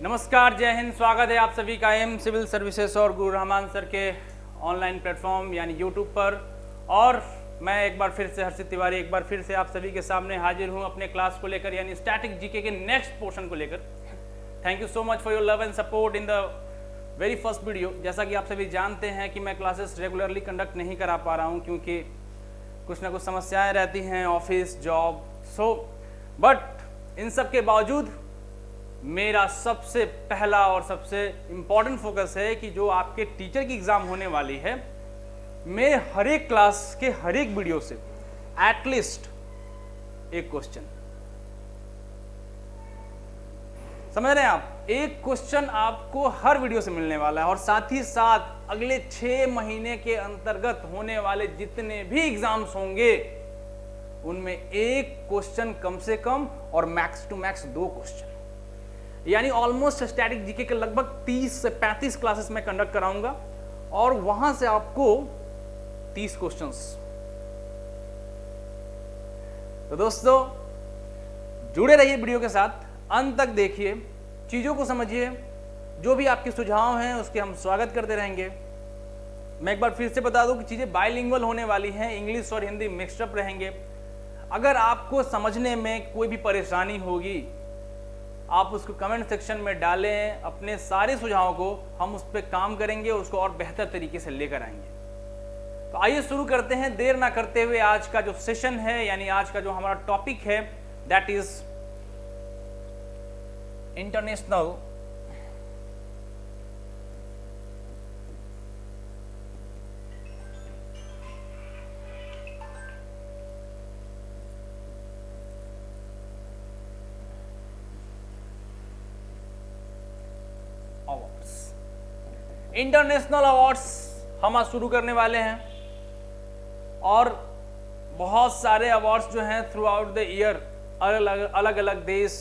नमस्कार, जय हिंद। स्वागत है आप सभी का एम सिविल सर्विसेज और गुरु रहमान सर के ऑनलाइन प्लेटफॉर्म यानी यूट्यूब पर। और मैं एक बार फिर से हर्षित तिवारी एक बार फिर से आप सभी के सामने हाजिर हूं अपने क्लास को लेकर यानी स्टैटिक जीके के नेक्स्ट पोर्शन को लेकर। Thank you so much for your love and support in the very first video. जैसा कि आप सभी जानते हैं कि मैं क्लासेस रेगुलरली कंडक्ट नहीं करा पा रहा हूँ क्योंकि कुछ ना कुछ समस्याएं रहती हैं, ऑफिस, जॉब, बट इन सब के बावजूद मेरा सबसे पहला और सबसे इम्पॉर्टेंट फोकस है कि जो आपके टीचर की एग्जाम होने वाली है, मैं हर एक क्लास के हर एक वीडियो से एटलीस्ट एक क्वेश्चन, समझ रहे हैं आप, एक क्वेश्चन आपको हर वीडियो से मिलने वाला है। और साथ ही साथ अगले 6 महीने के अंतर्गत होने वाले जितने भी एग्जाम्स होंगे उनमें एक क्वेश्चन कम से कम और मैक्स टू मैक्स 2 क्वेश्चन, यानी ऑलमोस्ट स्टैटिक जीके के लगभग 30 से 35 क्लासेस में कंडक्ट कराऊंगा और वहां से आपको 30 क्वेश्चंस। तो दोस्तों जुड़े रहिए वीडियो के साथ, अंत तक देखिए, चीजों को समझिए, जो भी आपके सुझाव हैं उसके हम स्वागत करते रहेंगे। मैं एक बार फिर से बता दूं कि चीजें बाइलिंगुअल होने वाली हैं, इंग्लिश और हिंदी मिक्सअप रहेंगे। अगर आपको समझने में कोई भी परेशानी होगी आप उसको कमेंट सेक्शन में डालें, अपने सारे सुझावों को हम उस पर काम करेंगे, उसको और बेहतर तरीके से लेकर आएंगे। तो आइए शुरू करते हैं देर ना करते हुए। आज का जो सेशन है यानी आज का जो हमारा टॉपिक है that is international international awards हम आज शुरू करने वाले हैं। और बहुत सारे अवार्ड्स जो हैं थ्रू आउट द ईयर अलग अलग देश,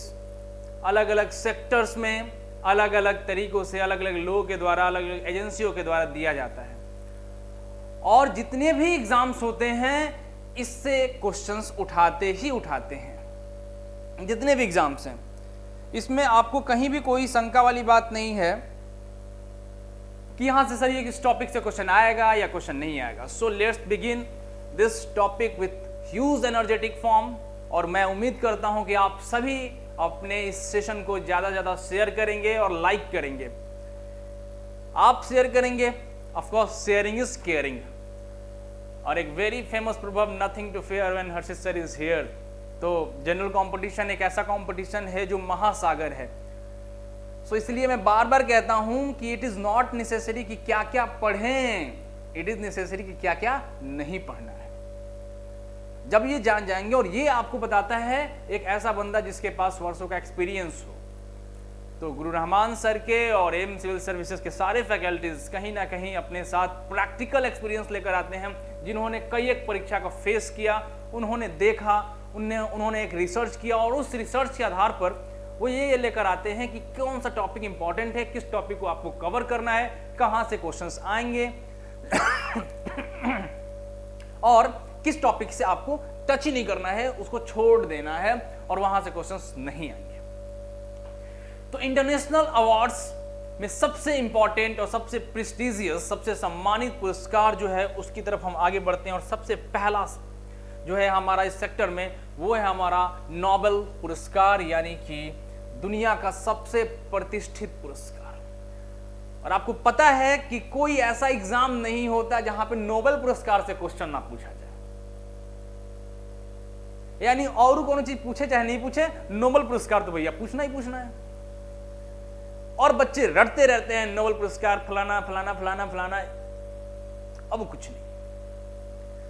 अलग अलग सेक्टर्स में, अलग अलग तरीकों से, अलग अलग लोगों के द्वारा, अलग अलग एजेंसियों के द्वारा दिया जाता है। और जितने भी एग्जाम्स होते हैं इससे क्वेश्चंस उठाते ही उठाते हैं, जितने भी एग्जाम्स हैं। इसमें आपको कहीं भी कोई शंका वाली बात नहीं है कि यहां से सर ये किस टॉपिक से क्वेश्चन आएगा या क्वेश्चन नहीं आएगा। So let's begin this topic with huge energetic form. और मैं उम्मीद करता हूं कि आप सभी अपने इस सेशन को ज्यादा से ज्यादा शेयर करेंगे और लाइक करेंगे। आप शेयर करेंगे, of course sharing is caring. और एक very famous proverb, nothing to fear when Harshit sir is here. तो जनरल कंपटीशन एक ऐसा कंपटीशन है जो महासागर है। सो इसलिए मैं बार बार कहता हूं कि इट इज नॉट नेसेसरी कि क्या क्या पढ़ें, इट इज नेसेसरी कि क्या क्या नहीं पढ़ना है। जब ये जान जाएंगे, और ये आपको बताता है एक ऐसा बंदा जिसके पास वर्षों का एक्सपीरियंस हो। तो गुरु रहमान सर के और एम सिविल सर्विसेज के सारे फैकल्टीज कहीं ना कहीं अपने साथ प्रैक्टिकल एक्सपीरियंस लेकर आते हैं, जिन्होंने कई एक परीक्षा का फेस किया, उन्होंने देखा, उन्होंने एक रिसर्च किया और उस रिसर्च के आधार पर वो ये लेकर आते हैं कि कौन सा टॉपिक इंपॉर्टेंट है, किस टॉपिक को आपको कवर करना है, कहां से क्वेश्चंस आएंगे और किस टॉपिक से आपको टच ही नहीं करना है, उसको छोड़ देना है और वहां से क्वेश्चंस नहीं आएंगे। तो इंटरनेशनल अवार्ड्स में सबसे इंपॉर्टेंट और सबसे प्रेस्टिजियस, सबसे सम्मानित पुरस्कार जो है उसकी तरफ हम आगे बढ़ते हैं। और सबसे पहला जो है हमारा इस सेक्टर में वो है हमारा नोबेल पुरस्कार, यानी कि दुनिया का सबसे प्रतिष्ठित पुरस्कार। और आपको पता है कि कोई ऐसा एग्जाम नहीं होता जहां पे नोबेल पुरस्कार से क्वेश्चन ना पूछा जाए, यानी और कोनो चीज पूछे चाहे नहीं पूछे, नोबेल पुरस्कार तो भैया पूछना ही पूछना है। और बच्चे रटते रहते हैं नोबेल पुरस्कार फलाना फलाना फलाना फलाना, अब कुछ नहीं।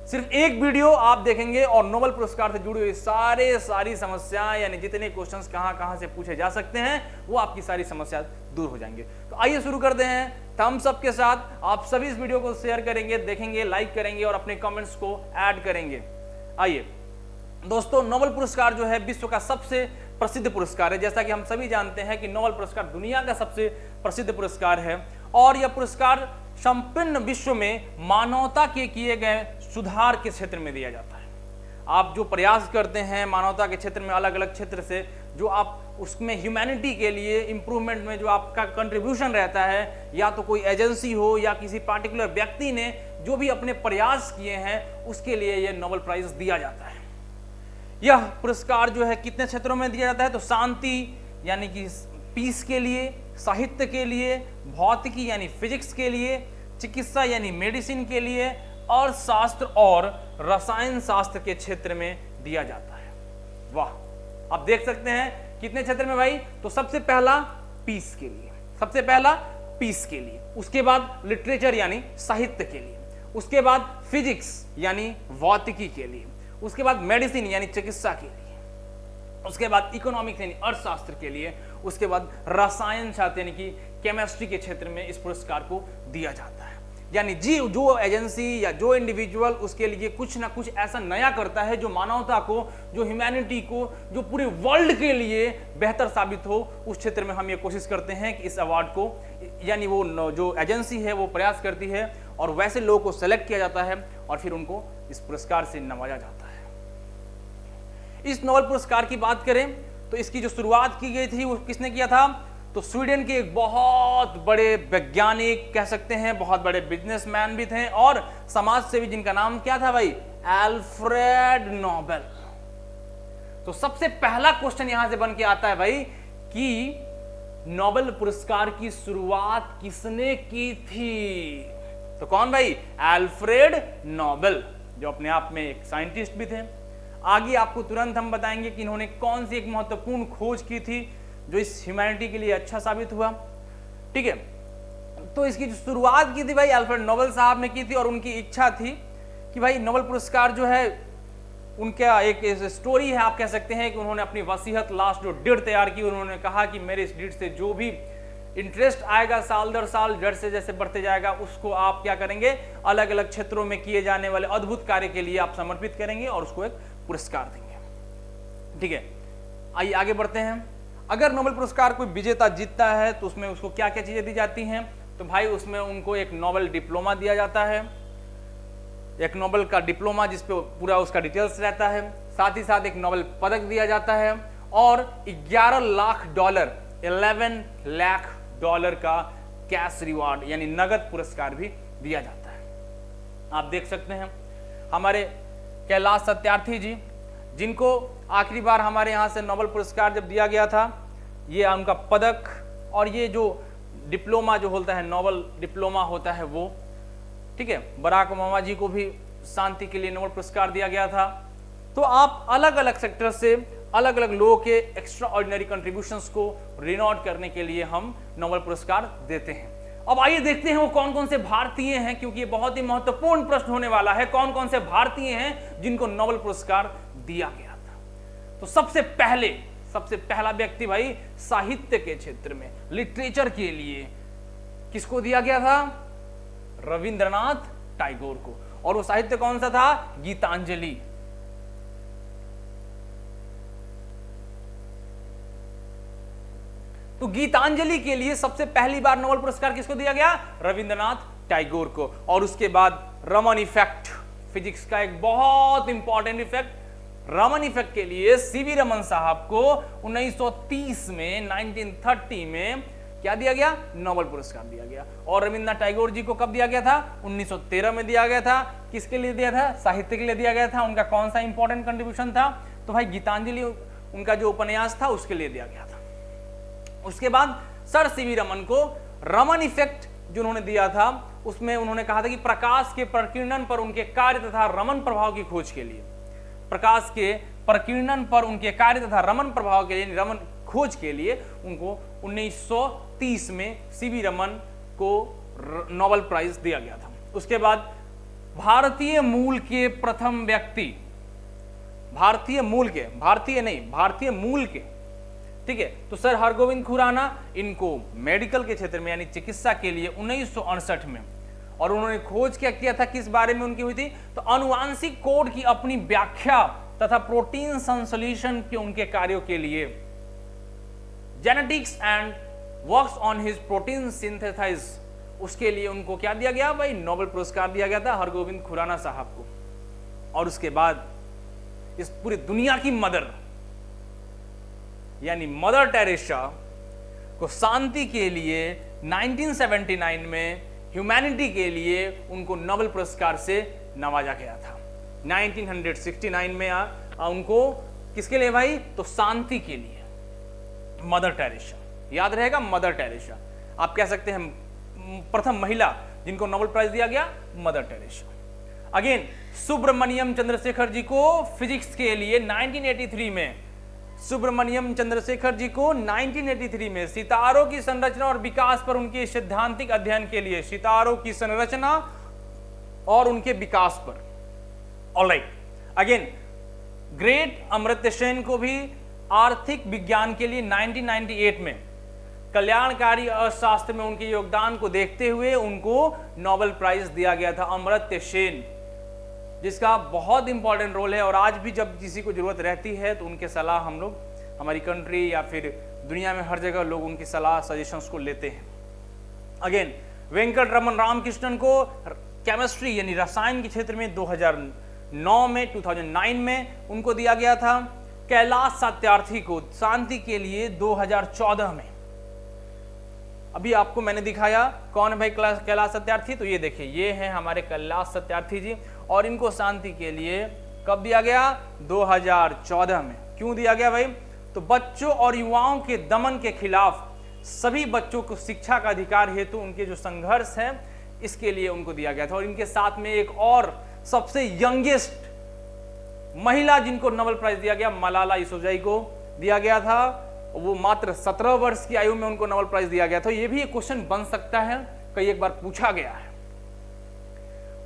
सिर्फ एक वीडियो आप देखेंगे और नोबेल पुरस्कार से जुड़ी हुई सारी समस्याएं, यानी जितने क्वेश्चंस कहां से पूछे जा सकते हैं, वो आपकी सारी समस्या दूर हो जाएंगे। तो आइए शुरू करते हैं थम्स अप के साथ। आप सभी इस वीडियो को शेयर करेंगे, देखेंगे, लाइक करेंगे और अपने कमेंट्स को ऐड करेंगे। आइए दोस्तों, नोबेल पुरस्कार जो है विश्व का सबसे प्रसिद्ध पुरस्कार है। जैसा कि हम सभी जानते हैं कि नोबेल पुरस्कार दुनिया का सबसे प्रसिद्ध पुरस्कार है और यह पुरस्कार संपूर्ण विश्व में मानवता के किए गए सुधार के क्षेत्र में दिया जाता है। आप जो प्रयास करते हैं मानवता के क्षेत्र में, अलग अलग क्षेत्र से जो आप उसमें ह्यूमैनिटी के लिए इंप्रूवमेंट में जो आपका कंट्रीब्यूशन रहता है, या तो कोई एजेंसी हो या किसी पार्टिकुलर व्यक्ति ने जो भी अपने प्रयास किए हैं, उसके लिए यह नोबेल प्राइज दिया जाता है। यह पुरस्कार जो है कितने क्षेत्रों में दिया जाता है? तो शांति यानी कि पीस के लिए, साहित्य के लिए, भौतिकी यानी फिजिक्स के लिए, चिकित्सा यानी मेडिसिन के लिए, और शास्त्र और रसायन शास्त्र के क्षेत्र में दिया जाता है। वाह, आप देख सकते हैं कितने क्षेत्र में भाई? तो सबसे पहला पीस के लिए, सबसे पहला पीस के लिए, उसके बाद लिटरेचर यानी साहित्य के लिए, उसके बाद फिजिक्स यानी भौतिकी के लिए, उसके बाद मेडिसिन यानी चिकित्सा के लिए, उसके बाद इकोनॉमिक्स यानी अर्थशास्त्र के लिए, उसके बाद रसायन शास्त्र यानी कि केमिस्ट्री के क्षेत्र में इस पुरस्कार को दिया जाता है। यानी जो एजेंसी या जो इंडिविजुअल उसके लिए कुछ ना कुछ ऐसा नया करता है जो मानवता को, जो ह्यूमैनिटी को, जो पूरे वर्ल्ड के लिए बेहतर साबित हो, उस क्षेत्र में हम ये कोशिश करते हैं कि इस अवार्ड को, यानी वो जो एजेंसी है वो प्रयास करती है और वैसे लोगों को सेलेक्ट किया जाता है और फिर उनको इस पुरस्कार से नवाजा जाता है। इस नोबेल पुरस्कार की बात करें तो इसकी जो शुरुआत की गई थी वो किसने किया था? तो स्वीडन के एक बहुत बड़े वैज्ञानिक कह सकते हैं, बहुत बड़े बिजनेसमैन भी थे और समाज सेवी, जिनका नाम क्या था भाई? Alfred Nobel. तो सबसे पहला क्वेश्चन यहां से बन के आता है भाई कि नोबेल पुरस्कार की शुरुआत किसने की थी? तो कौन भाई? अल्फ्रेड नोबेल, जो अपने आप में एक साइंटिस्ट भी थे। आगे आपको तुरंत हम बताएंगे कि इन्होंने कौन सी एक महत्वपूर्ण खोज की थी जो इस ह्यूमैनिटी के लिए अच्छा साबित हुआ। ठीक है, तो इसकी जो शुरुआत की थी भाई अल्फ्रेड नोबेल साहब ने की थी और उनकी इच्छा थी कि भाई नोबेल पुरस्कार जो है, उनका एक स्टोरी है, आप कह सकते हैं कि उन्होंने अपनी वसीयत, लास्ट जो डिड तैयार की, उन्होंने कहा कि मेरे इस डिड से जो भी इंटरेस्ट आएगा साल दर साल, जड़ से जैसे बढ़ते जाएगा, उसको आप क्या करेंगे? अलग अलग क्षेत्रों में किए जाने वाले अद्भुत कार्य के लिए आप समर्पित करेंगे और उसको एक पुरस्कार देंगे। ठीक है, आइए आगे बढ़ते हैं। अगर नोबेल पुरस्कार कोई विजेता जीतता है तो उसमें उसको क्या क्या चीजें दी जाती हैं? तो भाई उसमें उनको एक नोबेल डिप्लोमा दिया जाता है, एक नोबेल का डिप्लोमा जिसपे पूरा उसका डिटेल्स रहता है, साथ ही साथ एक नोबेल पदक दिया जाता है और 11 लाख डॉलर, 11 लाख डॉलर का कैश रिवार्ड यानी नगद पुरस्कार भी दिया जाता है। आप देख सकते हैं हमारे कैलाश सत्यार्थी जी, जिनको आखिरी बार हमारे यहाँ से नोबेल पुरस्कार जब दिया गया था, ये उनका पदक और ये जो डिप्लोमा जो होता है, नोबेल डिप्लोमा होता है वो, ठीक है, बराक ओबामा जी को भी शांति के लिए नोबेल पुरस्कार दिया गया था। तो आप अलग अलग सेक्टर से अलग अलग लोगों के एक्स्ट्रा ऑर्डिनरी कंट्रीब्यूशंस को रिनोट करने के लिए हम नोबेल पुरस्कार देते हैं। अब आइए देखते हैं वो कौन कौन से भारतीय हैं, क्योंकि ये बहुत ही महत्वपूर्ण प्रश्न होने वाला है, कौन कौन से भारतीय हैं जिनको नोबेल पुरस्कार दिया गया था। तो सबसे पहला व्यक्ति भाई साहित्य के क्षेत्र में, लिटरेचर के लिए किसको दिया गया था? रविंद्रनाथ टैगोर को। और वो साहित्य कौन सा था? गीतांजलि। तो गीतांजलि के लिए सबसे पहली बार नोबेल पुरस्कार किसको दिया गया? रविंद्रनाथ टैगोर को। और उसके बाद रमन इफेक्ट, फिजिक्स का एक बहुत इंपॉर्टेंट इफेक्ट, रमन इफेक्ट के लिए सीवी रमन साहब को 1930 में, 1930 में क्या दिया गया? नोबेल पुरस्कार दिया गया। और रविंद्रनाथ टैगोर जी को कब दिया गया था? 1913 में दिया गया था। किसके लिए दिया था? साहित्य के लिए दिया गया था। उनका कौन सा इंपॉर्टेंट कंट्रीब्यूशन था? तो भाई गीतांजलि, उनका जो उपन्यास था उसके लिए दिया गया था। उसके बाद सर सीवी रमन को रमन इफेक्ट जो उन्होंने दिया था, उसमें उन्होंने कहा था कि प्रकाश के प्रकीर्णन पर उनके कार्य तथा रमन प्रभाव की खोज के लिए, प्रकाश के प्रकीर्णन पर उनके कार्य तथा रमन प्रभाव के लिए, रमन खोज के लिए उनको 1930 में सीवी रमन को नोबेल प्राइज दिया गया था। उसके बाद भारतीय मूल के प्रथम व्यक्ति, भारतीय मूल के, ठीक है, तो सर हरगोविंद खुराना, इनको मेडिकल के क्षेत्र में यानी चिकित्सा के लिए 1968 में, और उन्होंने खोज क्या किया था, किस बारे में उनकी हुई थी? तो अनुवांशिक कोड की अपनी व्याख्या तथा प्रोटीन संश्लेषण के उनके कार्यों के लिए, genetics and works on his protein synthesize, उसके लिए उनको क्या दिया गया भाई? नोबेल पुरस्कार दिया गया था हरगोविंद खुराना साहब को। और उसके बाद इस पूरी दुनिया की मदर यानी मदर टेरेसा को शांति के लिए 1979 में ह्यूमैनिटी के लिए उनको नोबेल पुरस्कार से नवाजा गया था। 1969 में उनको किसके लिए भाई? तो शांति के लिए। मदर टेरेसा, याद रहेगा, मदर टेरेसा। आप कह सकते हैं प्रथम महिला जिनको नोबेल प्राइज दिया गया, Mother Teresa. Again Subrahmanyan Chandrasekhar ji को फिजिक्स के लिए 1983 में, सुब्रमण्यम चंद्रशेखर जी को 1983 में सितारों की संरचना और विकास पर उनके सैद्धांतिक अध्ययन के लिए, सितारों की संरचना और उनके विकास पर। Alright, again great Amartya Sen को भी आर्थिक विज्ञान के लिए 1998 में कल्याणकारी अर्थशास्त्र में उनके योगदान को देखते हुए उनको नोबेल प्राइज दिया गया था। अमर्त्य सेन, जिसका बहुत इंपॉर्टेंट रोल है और आज भी जब किसी को जरूरत रहती है तो उनके सलाह हम लोग, हमारी कंट्री या फिर दुनिया में हर जगह लोग उनकी सलाह सजेशंस को लेते हैं। अगेन वेंकट रमन रामकृष्णन को केमिस्ट्री यानी रसायन के क्षेत्र में 2009 में 2009 में उनको दिया गया था। कैलाश सत्यार्थी को शांति के लिए 2014 में। अभी आपको मैंने दिखाया कौन है भाई कैलाश सत्यार्थी, तो ये देखिए, ये हैं हमारे कैलाश सत्यार्थी जी, और इनको शांति के लिए कब दिया गया? 2014 में। क्यों दिया गया भाई? तो बच्चों और युवाओं के दमन के खिलाफ सभी बच्चों को शिक्षा का अधिकार हेतु उनके जो संघर्ष है, इसके लिए उनको दिया गया था। और इनके साथ में एक और सबसे यंगेस्ट महिला जिनको नोबेल प्राइज दिया गया, मलाला यूसुफजई को दिया गया था। वो मात्र 17 वर्ष की आयु में उनको नोबेल प्राइज दिया गया था। ये भी एक क्वेश्चन बन सकता है, कई एक बार पूछा गया है।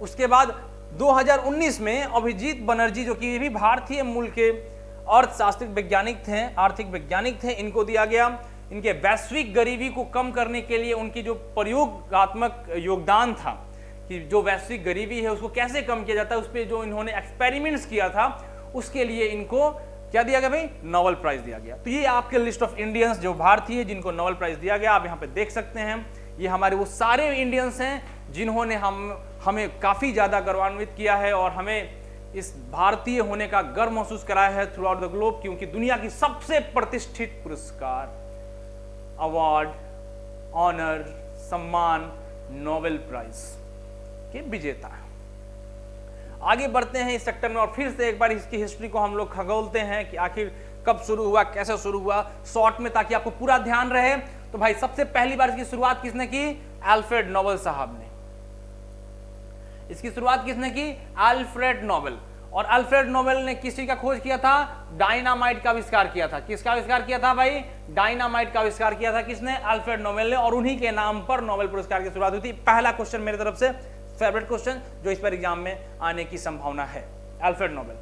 उसके बाद 2019 में अभिजीत बनर्जी, जो कि ये भी भारतीय मूल के अर्थशास्त्रिक वैज्ञानिक थे, आर्थिक वैज्ञानिक थे, इनको दिया गया। इनके वैश्विक गरीबी को कम करने के लिए उनकी जो प्रयोगात्मक योगदान था कि जो वैश्विक गरीबी है उसको कैसे कम किया जाता है, उस पर जो इन्होंने एक्सपेरिमेंट्स किया था, उसके लिए इनको क्या दिया गया भाई? नोबेल प्राइज दिया गया। तो ये आपके लिस्ट ऑफ इंडियंस जो भारतीय जिनको नोबेल प्राइज दिया गया, आप यहाँ पे देख सकते हैं। ये हमारे वो सारे इंडियंस हैं जिन्होंने हमें काफी ज्यादा गौरवान्वित किया है और हमें इस भारतीय होने का गर्व महसूस कराया है थ्रू आउट द ग्लोब, क्योंकि दुनिया की सबसे प्रतिष्ठित पुरस्कार, अवार्ड, ऑनर, सम्मान, नोबेल प्राइज के विजेता है। आगे बढ़ते हैं इस सेक्टर में और फिर से एक बार इसकी हिस्ट्री को हम लोग खगोलते हैं कि आखिर कब शुरू हुआ, कैसे शुरू हुआ, शॉर्ट में, ताकि आपको पूरा ध्यान रहे। तो भाई सबसे पहली बार इसकी शुरुआत किसने की? अल्फ्रेड नोबेल साहब ने। इसकी शुरुआत किसने की? Alfred Nobel. और अल्फ्रेड नोबेल ने किसी का खोज किया था? डायनामाइट का आविष्कार किया था। किसका आविष्कार किया था भाई? डायनामाइट का आविष्कार किया था किसने? अल्फ्रेड नोबेल ने। और उन्हीं के नाम पर नोबेल पुरस्कार की शुरुआत हुई थी। पहला क्वेश्चन मेरी तरफ से, फेवरेट क्वेश्चन जो इस पर एग्जाम में आने की संभावना है, अल्फ्रेड नोबेल,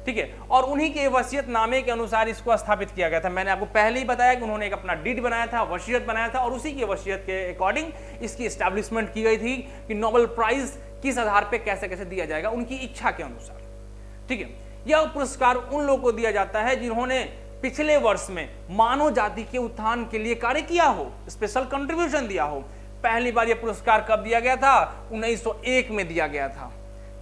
ठीक है। और उन्हीं के वसीयतनामे के अनुसार इसको स्थापित किया गया था। मैंने आपको पहले ही बताया कि उन्होंने एक अपना डीड बनाया था, वसीयत बनाया था, और उसी के वसीयत के अकॉर्डिंग इसकी एस्टैब्लिशमेंट की गई थी कि नोबेल प्राइज किस आधार पे कैसे कैसे दिया जाएगा, उनकी इच्छा के अनुसार, ठीक है। यह पुरस्कार उन लोगों को दिया जाता है जिन्होंने पिछले वर्ष में मानव जाति के उत्थान के लिए कार्य किया हो, स्पेशल कंट्रीब्यूशन दिया हो। पहली बार यह पुरस्कार कब दिया गया था? 1901 में दिया गया था।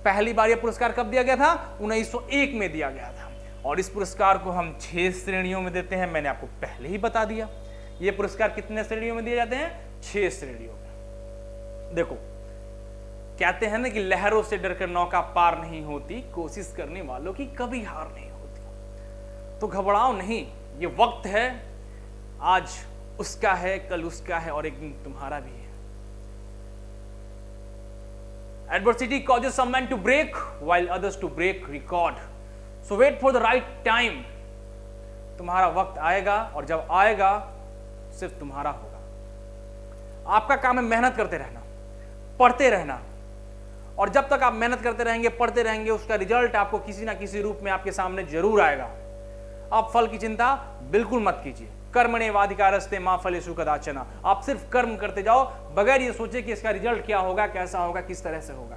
पहली बार यह पुरस्कार कब दिया गया था? 1901 में दिया गया था। और इस पुरस्कार को हम 6 श्रेणियों में देते हैं। मैंने आपको पहले ही बता दिया। ये पुरस्कार कितने श्रेणियों में दिए जाते हैं? 6 श्रेणियों में। देखो, कहते हैं ना कि लहरों से डरकर नौका पार नहीं होती, कोशिश करने वालों की कभी हार नहीं होती। तो घबराओ नहीं, ये वक्त है, आज उसका है, कल उसका है, और एक दिन तुम्हारा भी है। Adversity causes some men to break while others to break record. So wait for the right time. तुम्हारा वक्त आएगा, और जब आएगा सिर्फ तुम्हारा होगा। आपका काम है मेहनत करते रहना, पढ़ते रहना, और जब तक आप मेहनत करते रहेंगे, पढ़ते रहेंगे, उसका रिजल्ट आपको किसी ना किसी रूप में आपके सामने जरूर आएगा। आप फल की चिंता बिल्कुल मत कीजिए। कर्मण्येवाधिकारस्ते मा फलेषु कदाचन। आप सिर्फ कर्म करते जाओ बगैर ये सोचे कि इसका रिजल्ट क्या होगा, कैसा होगा, किस तरह से होगा।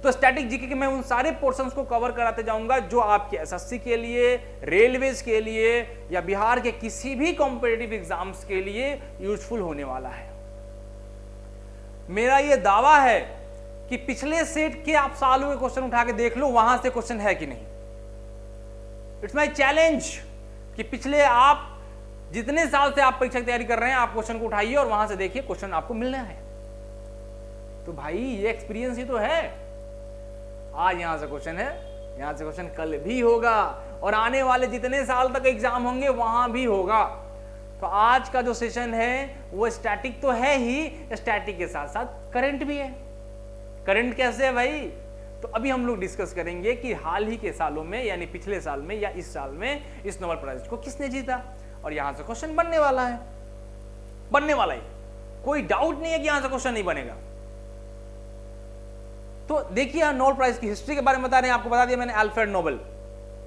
तो स्टैटिक जीके के मैं उन सारे पोर्शंस को कवर कराते जाऊंगा जो आपके एसएससी के लिए, रेलवेज के लिए, या बिहार के किसी भी कॉम्पिटिटिव एग्जाम्स के लिए यूजफुल होने वाला है। मेरा ये दावा है कि पिछले सेट के आप सालों के क्वेश्चन उठा के देख लो, वहां से क्वेश्चन है कि नहीं। इट्स माय चैलेंज कि पिछले आप जितने साल से आप परीक्षा की तैयारी कर रहे हैं, आप क्वेश्चन को उठाइए और वहां से देखिए क्वेश्चन आपको मिलना है। तो भाई ये एक्सपीरियंस ही तो है। आज यहां से क्वेश्चन है, यहां से क्वेश्चन कल भी होगा, और आने वाले जितने साल तक एग्जाम होंगे वहां भी होगा। तो आज का जो सेशन है वो स्टैटिक तो है ही, स्टैटिक के साथ साथ करंट भी है। करंट कैसे है भाई? तो अभी हम लोग डिस्कस करेंगे कि हाल ही के सालों में, यानी पिछले साल में या इस साल में, इस नोबेल प्राइज को किसने जीता। और यहां से क्वेश्चन बनने वाला है, बनने वाला है, कोई डाउट नहीं है कि यहां से क्वेश्चन नहीं बनेगा। तो देखिए नोबेल प्राइज की हिस्ट्री के बारे में बता रहे हैं, आपको बता दिया मैंने अल्फ्रेड नोबेल।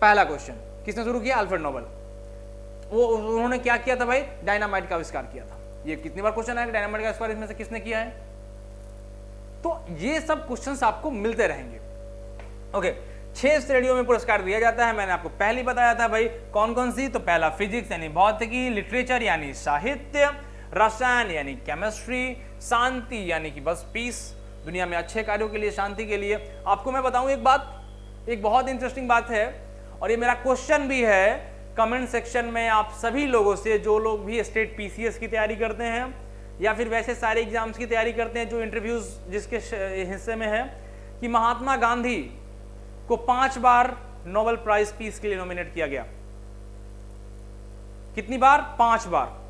पहला क्वेश्चन किसने शुरू किया? Alfred Nobel. वो उन्होंने क्या किया था भाई? डायनामाइट का आविष्कार किया था। ये कितनी बार क्वेश्चन आया, डायनामाइट का आविष्कार इसमें से किसने किया है? तो ये सब क्वेश्चंस आपको मिलते रहेंगे। ओके, 6 श्रेणियों में पुरस्कार दिया जाता है, मैंने आपको पहले बताया था भाई कौन कौन सी। तो पहला फिजिक्स यानी भौतिकी, लिटरेचर यानी साहित्य, रसायन यानी केमिस्ट्री, शांति यानी कि बस पीस, दुनिया में अच्छे कार्यों के लिए, शांति के लिए। आपको मैं बताऊं एक बात, एक बहुत इंटरेस्टिंग बात है, और ये मेरा क्वेश्चन भी है कमेंट सेक्शन में आप सभी लोगों से, जो लोग भी स्टेट पीसीएस की तैयारी करते हैं या फिर वैसे सारे एग्जाम्स की तैयारी करते हैं, जो इंटरव्यूज जिसके हिस्से में है, कि महात्मा गांधी को 5 बार नोबेल प्राइज पीस के लिए नॉमिनेट किया गया। कितनी बार? 5 बार।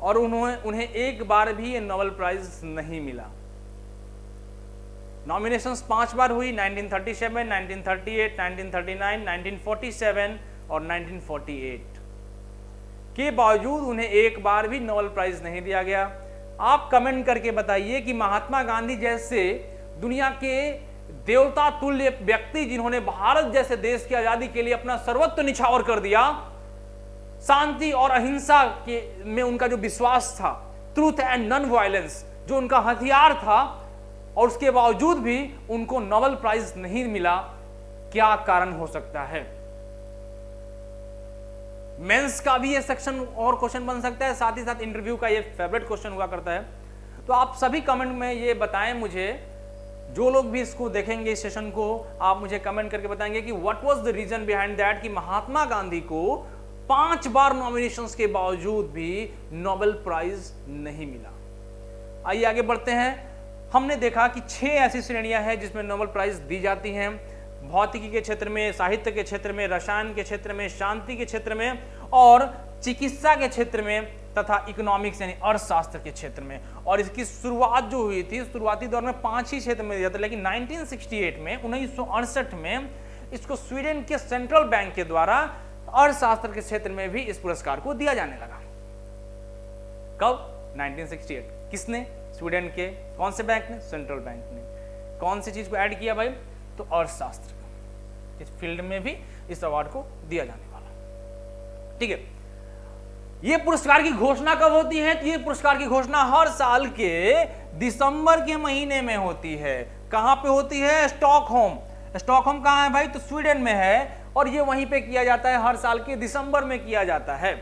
और उन्हें एक बार भी ये नोबेल प्राइज नहीं मिला। नॉमिनेशंस 5 बार हुई, 1937, 1938, 1939, 1947 और 1948 के बावजूद उन्हें एक बार भी नोबेल प्राइज नहीं दिया गया। आप कमेंट करके बताइए कि महात्मा गांधी जैसे दुनिया के देवता तुल्य व्यक्ति, जिन्होंने भारत जैसे देश की आजादी के लिए अपना सर्वस्व निछावर कर दिया, शांति और अहिंसा के में उनका जो विश्वास था, ट्रूथ एंड नॉन वायलेंस जो उनका हथियार था, और उसके बावजूद भी उनको नोबेल प्राइज नहीं मिला, क्या कारण हो सकता है? मेंस का भी ये सेक्शन और क्वेश्चन बन सकता है, साथ ही साथ इंटरव्यू का ये फेवरेट क्वेश्चन हुआ करता है। तो आप सभी कमेंट में ये बताएं मुझे, जो लोग भी इसको देखेंगे इस सेशन को, आप मुझे कमेंट करके बताएंगे कि what was the reason behind that कि महात्मा गांधी को 5 बार नॉमिनेशंस के बावजूद भी नोबेल प्राइज नहीं मिला। आइए आगे बढ़ते हैं। हमने देखा कि 6 ऐसी श्रेणियां हैं जिसमें नोबेल प्राइज दी जाती हैं, भौतिकी के क्षेत्र में, साहित्य के क्षेत्र में, रसायन के क्षेत्र में, शांति के क्षेत्र में, और चिकित्सा के क्षेत्र में, तथा इकोनॉमिक्स यानी अर्थशास्त्र के क्षेत्र में। और इसकी शुरुआत जो हुई थी, शुरुआती दौर में 5 ही क्षेत्र में दिया था, लेकिन 1968 में 1968 में इसको स्वीडन के सेंट्रल बैंक के द्वारा अर्थशास्त्र के क्षेत्र में भी इस पुरस्कार को दिया जाने लगा। कब? 1968। किसने? स्वीडन के कौन से बैंक ने? सेंट्रल बैंक ने। कौन सी चीज को ऐड किया भाई? तो अर्थशास्त्र इस फील्ड में भी इस अवार्ड को दिया जाने वाला। ठीक है, ये पुरस्कार की घोषणा कब होती है? तो ये पुरस्कार की घोषणा हर साल के दिसंबर के महीने में होती है। कहां पे होती है? स्टॉकहोम। स्टॉकहोम कहां है भाई? तो स्वीडन में है, और ये वहीं पे किया जाता है, हर साल के दिसंबर में किया जाता है।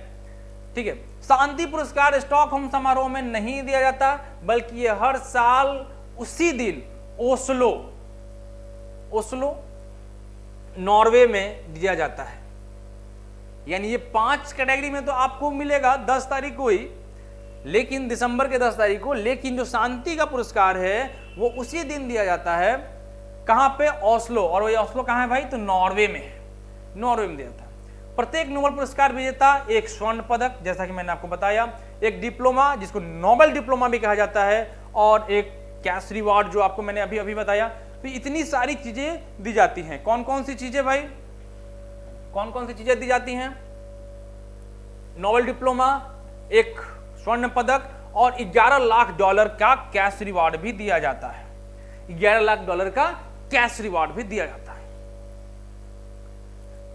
ठीक है, शांति पुरस्कार स्टॉकहोम समारोह में नहीं दिया जाता, बल्कि ये हर साल उसी दिन ओस्लो नॉर्वे में दिया जाता है। यानी ये 5 कैटेगरी में तो आपको मिलेगा 10 तारीख को ही, लेकिन दिसंबर के 10 तारीख को, लेकिन जो शांति का पुरस्कार है वो उसी दिन दिया जाता है। कहां पे? ओस्लो। और वो ओस्लो कहां है भाई? तो नॉर्वे में है, नॉर्वे में दिया जाता है। प्रत्येक नोबेल पुरस्कार विजेता एक स्वर्ण पदक, जैसा कि मैंने आपको बताया, एक डिप्लोमा जिसको नोबेल डिप्लोमा भी कहा जाता है, और एक कैश रिवॉर्ड जो आपको मैंने अभी अभी बताया। तो इतनी सारी चीजें दी जाती हैं। कौन कौन सी चीजें भाई? कौन कौन सी चीजें दी जाती हैं? नोबेल डिप्लोमा, एक स्वर्ण पदक, और $11 लाख का कैश रिवॉर्ड भी दिया जाता है। $11 लाख का कैश रिवॉर्ड भी दिया जाता है।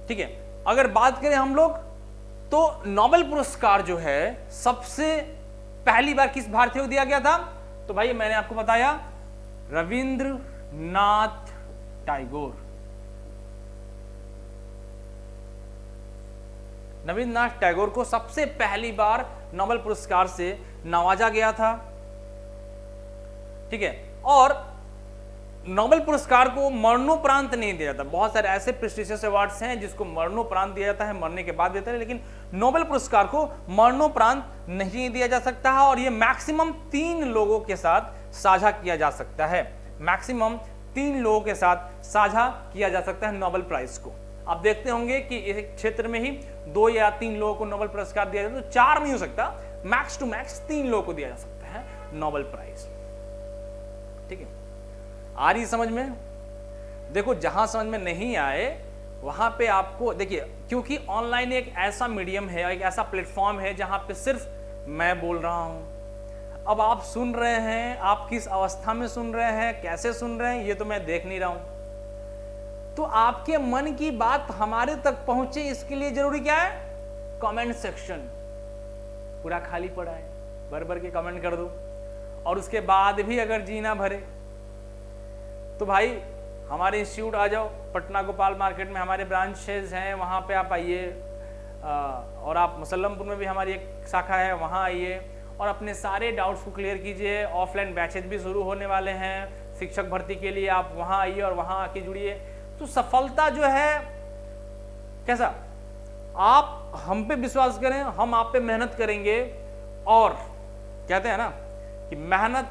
ठीक है, अगर बात करें हम लोग, तो नोबेल पुरस्कार जो है सबसे पहली बार किस भारतीय को दिया गया था? तो भाई मैंने आपको बताया, रविंद्रनाथ टैगोर। रविंद्रनाथ टैगोर को सबसे पहली बार नोबेल पुरस्कार से नवाजा गया था। ठीक है, और नोबेल पुरस्कार को मरणोपरांत नहीं दिया जाता। बहुत सारे ऐसे प्रेस्टिजियस अवार्ड्स हैं जिसको मरणोपरांत दिया जाता है, मरने के बाद देते हैं, लेकिन नोबेल पुरस्कार को मरणोपरांत नहीं दिया जा सकता है और ये मैक्सिमम 3 लोगों के साथ साझा किया जा सकता है। मैक्सिमम 3 लोगों के साथ साझा किया जा सकता है नोबेल प्राइज को। आप देखते होंगे कि एक क्षेत्र में ही 2 या 3 लोगों को नोबेल पुरस्कार दिया जाता है, तो 4 नहीं हो सकता, मैक्स टू मैक्स 3 लोगों को दिया जा सकता है नोबेल प्राइज। ठीक है, आ रही समझ में? देखो, जहां समझ में नहीं आए वहां पे आपको देखिए, क्योंकि ऑनलाइन एक ऐसा मीडियम है, एक ऐसा प्लेटफॉर्म है जहां पे सिर्फ मैं बोल रहा हूं। अब आप सुन रहे हैं, आप किस अवस्था में सुन रहे हैं, कैसे सुन रहे हैं, ये तो मैं देख नहीं रहा हूं। तो आपके मन की बात हमारे तक पहुंचे, इसके लिए जरूरी क्या है? कमेंट सेक्शन पूरा खाली पड़ा है, भर भर के कमेंट कर दो। और उसके बाद भी अगर जी ना भरे तो भाई हमारे इंस्टीट्यूट आ जाओ, पटना गोपाल मार्केट में हमारे ब्रांचेज हैं, वहाँ पे आप आइए। और आप मुसल्लमपुर में भी हमारी एक शाखा है, वहाँ आइए और अपने सारे डाउट्स को क्लियर कीजिए। ऑफलाइन बैचेज भी शुरू होने वाले हैं शिक्षक भर्ती के लिए, आप वहाँ आइए और वहाँ आके जुड़िए। तो सफलता जो है कैसा, आप हम पे विश्वास करें, हम आप पे मेहनत करेंगे। और कहते हैं ना कि मेहनत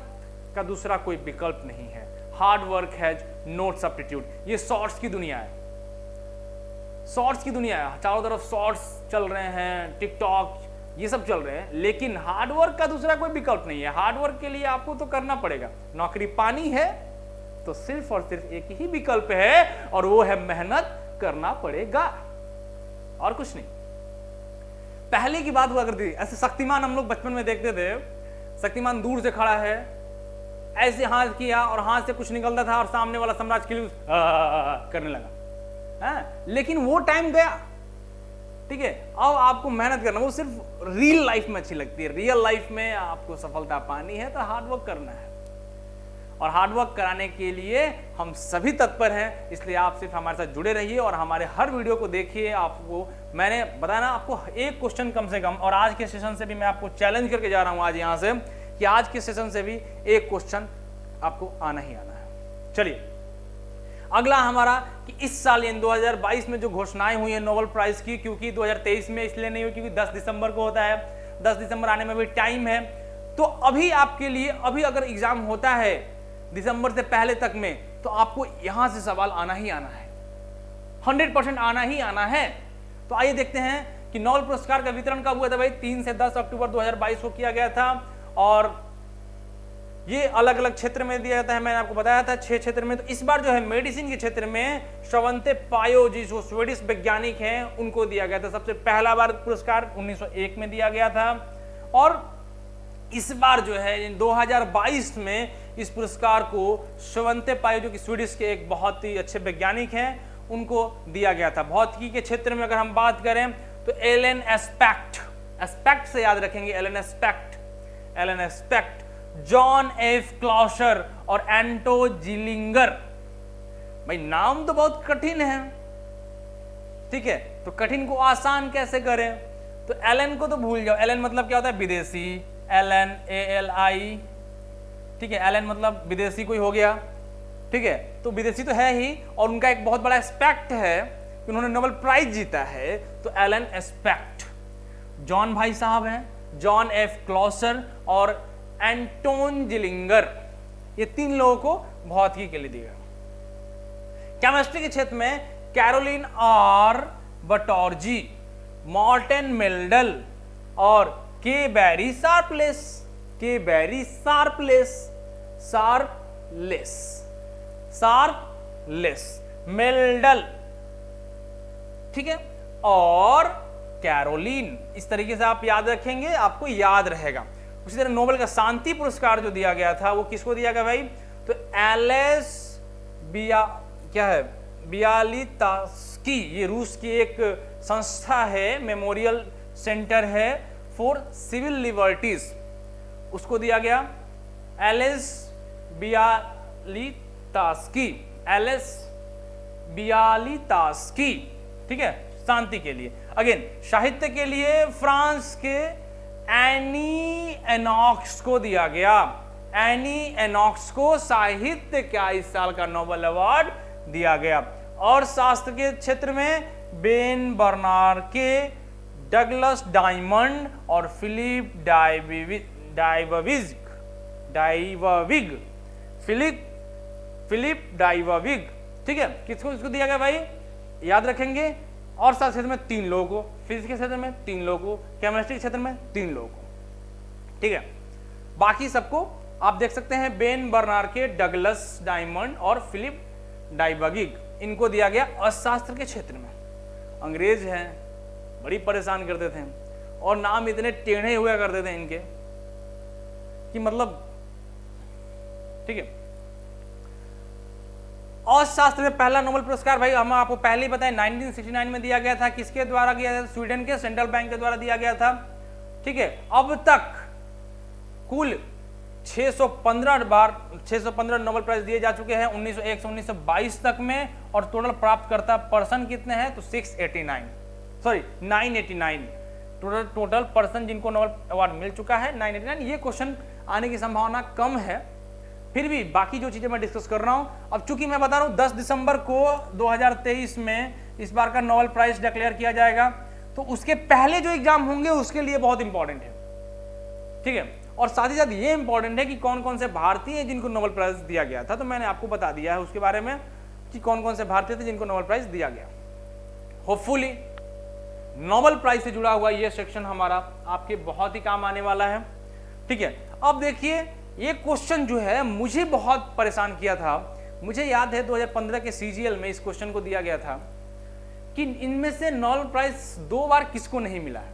का दूसरा कोई विकल्प नहीं है। Hard work has no substitute. ये शॉर्ट्स की दुनिया है, शॉर्ट्स की दुनिया है, चारों तरफ शॉर्ट्स चल रहे हैं, टिकटॉक ये सब चल रहे हैं, लेकिन हार्ड वर्क का दूसरा कोई विकल्प नहीं है। हार्ड वर्क के लिए आपको तो करना पड़ेगा। नौकरी पानी है तो सिर्फ और सिर्फ एक ही विकल्प है, और वो है मेहनत करना पड़ेगा, और कुछ नहीं। पहले की बात हुआ करती थी, ऐसे शक्तिमान हम लोग बचपन में देखते थे, शक्तिमान दूर से खड़ा है, ऐसे हाथ किया और हाथ से कुछ निकलता था और सामने वाला सम्राट के लिए करने लगा। लेकिन वो टाइम गया, ठीक है। अब आपको मेहनत करना, वो सिर्फ रियल लाइफ में अच्छी लगती है। रियल लाइफ में आपको सफलता पानी है तो हार्ड वर्क करना है, और हार्ड वर्क कराने के लिए हम सभी तत्पर हैं। इसलिए आप सिर्फ हमारे साथ जुड़े रहिए और हमारे हर वीडियो को देखिए। आपको मैंने बताया ना, आपको एक क्वेश्चन कम से कम, और आज के सेशन से भी मैं आपको चैलेंज करके जा रहा हूं आज यहां से, कि आज के सेशन से भी एक क्वेश्चन आपको आना ही आना है। चलिए अगला हमारा, कि इस साल इन 2022 में जो घोषणाएं हुई है नोबेल प्राइज की, क्योंकि 2023 में इसलिए नहीं हुई क्योंकि 10 दिसंबर को होता है, 10 दिसंबर आने में भी टाइम है। तो अभी आपके लिए, अभी अगर एग्जाम होता है दिसंबर से पहले तक में, तो आपको यहां से सवाल आना ही आना है, 100% आना ही आना है। तो आइए देखते हैं कि नोबेल पुरस्कार का वितरण कब हुआ था भाई। 3 से 10 अक्टूबर 2022 को किया गया था, और ये अलग अलग क्षेत्र में दिया जाता है। मैंने आपको बताया था 6 क्षेत्र में। तो इस बार जो है मेडिसिन के क्षेत्र में स्वंते पायो जी, जो स्वीडिश वैज्ञानिक हैं, उनको दिया गया था सबसे पहला बार पुरस्कार 1901 में दिया गया था। और इस बार जो है 2022 में इस पुरस्कार को स्वंते पायो, जो कि स्वीडिश के एक बहुत ही अच्छे वैज्ञानिक हैं, उनको दिया गया था। भौतिकी के क्षेत्र में अगर हम बात करें तो एलन एस्पेक्ट, एस्पेक्ट से याद रखेंगे, एलन एस्पेक्ट, जॉन एफ क्लाउसर और एंटो जिलिंगर। भाई नाम तो बहुत कठिन है, ठीक है, तो कठिन को आसान कैसे करें। तो एलन को तो भूल जाओ। एलन मतलब क्या होता है? विदेशी। एलन, ALI, ठीक है, एलन मतलब विदेशी कोई हो गया, ठीक है, तो विदेशी तो है ही, और उनका एक बहुत बड़ा एस्पेक्ट है कि उन्होंने नोबेल प्राइज जीता है, तो एलन एस्पेक्ट। जॉन भाई साहब हैं, जॉन एफ क्लाउसर और एंटोन जिलिंगर, ये 3 लोगों को भौतिकी के लिए दिया। केमिस्ट्री के क्षेत्र में कैरोलिन आर बटोर्जी, मॉर्टेन मेल्डल और के बैरी शार्पलेस, के बैरी शार्पलेस, मेल्डल, ठीक है, और कैरोलिन। इस तरीके से आप याद रखेंगे, आपको याद रहेगा। उसी तरह नोबेल का शांति पुरस्कार जो दिया गया था वो किसको दिया गया भाई? तो एलेस बियालित्स्की, ये रूस की एक संस्था है, मेमोरियल सेंटर है फॉर सिविल लिबर्टीज, उसको दिया गया एलेस बियालित्स्की, ठीक है, शांति के लिए। अगेन साहित्य के लिए फ्रांस के एनी एनॉक्स को दिया गया। एनी एनॉक्स को साहित्य का इस साल का नोबेल अवार्ड दिया गया। और शास्त्र के क्षेत्र में बेन बर्नार के, डगलस डायमंड और फिलिप डाइवविग, ठीक है, किसको इसको दिया गया भाई, याद रखेंगे। और शास्त्र क्षेत्र में 3 लोगों को, फिजिक्स के क्षेत्र में 3 लोगों को, केमिस्ट्री के क्षेत्र में 3 लोगों को, ठीक है। बाकी सबको आप देख सकते हैं, बेन बर्नार के, डगलस डायमंड और फिलिप डाइवविग, इनको दिया गया अर्थशास्त्र के क्षेत्र में। अंग्रेज हैं, बड़ी परेशान करते थे और नाम इतने टेढ़े हुआ करते थे इनके कि मतलब, ठीक है। अर्थशास्त्र में पहला नोबेल पुरस्कार भाई हम आपको पहले ही बताया 1969 में दिया गया था। किसके द्वारा दिया गया था? स्वीडन के सेंट्रल बैंक के द्वारा दिया गया था, ठीक है। अब तक कुल 615 नोबेल प्राइज दिए जा चुके हैं 1901 से 1922 तक में, और टोटल प्राप्तकर्ता पर्सन कितने हैं? तो 989 टोटल पर्सन जिनको नोबेल अवार्ड मिल चुका है 989। ये क्वेश्चन आने की संभावना कम है, फिर भी बाकी जो चीजें मैं डिस्कस कर रहा हूं, अब चूंकि मैं बता रहा हूं 10 दिसंबर को 2023 में इस बार का नोबेल प्राइज डिक्लेयर किया जाएगा, तो उसके पहले जो एग्जाम होंगे उसके लिए बहुत इंपॉर्टेंट है, ठीक है। और साथ ही साथ ये इंपॉर्टेंट है कि कौन कौन से भारतीय जिनको नोबेल प्राइज दिया गया था, तो मैंने आपको बता दिया है उसके बारे में कि कौन कौन से भारतीय थे जिनको नोबेल प्राइज दिया गया। होपफुली नोबेल प्राइज से जुड़ा हुआ ये सेक्शन हमारा आपके बहुत ही काम आने वाला है, ठीक है। अब देखिए, ये क्वेश्चन जो है मुझे बहुत परेशान किया था। मुझे याद है 2015 के सीजीएल में इस क्वेश्चन को दिया गया था कि इनमें से नोबेल प्राइज 2 बार किसको नहीं मिला है।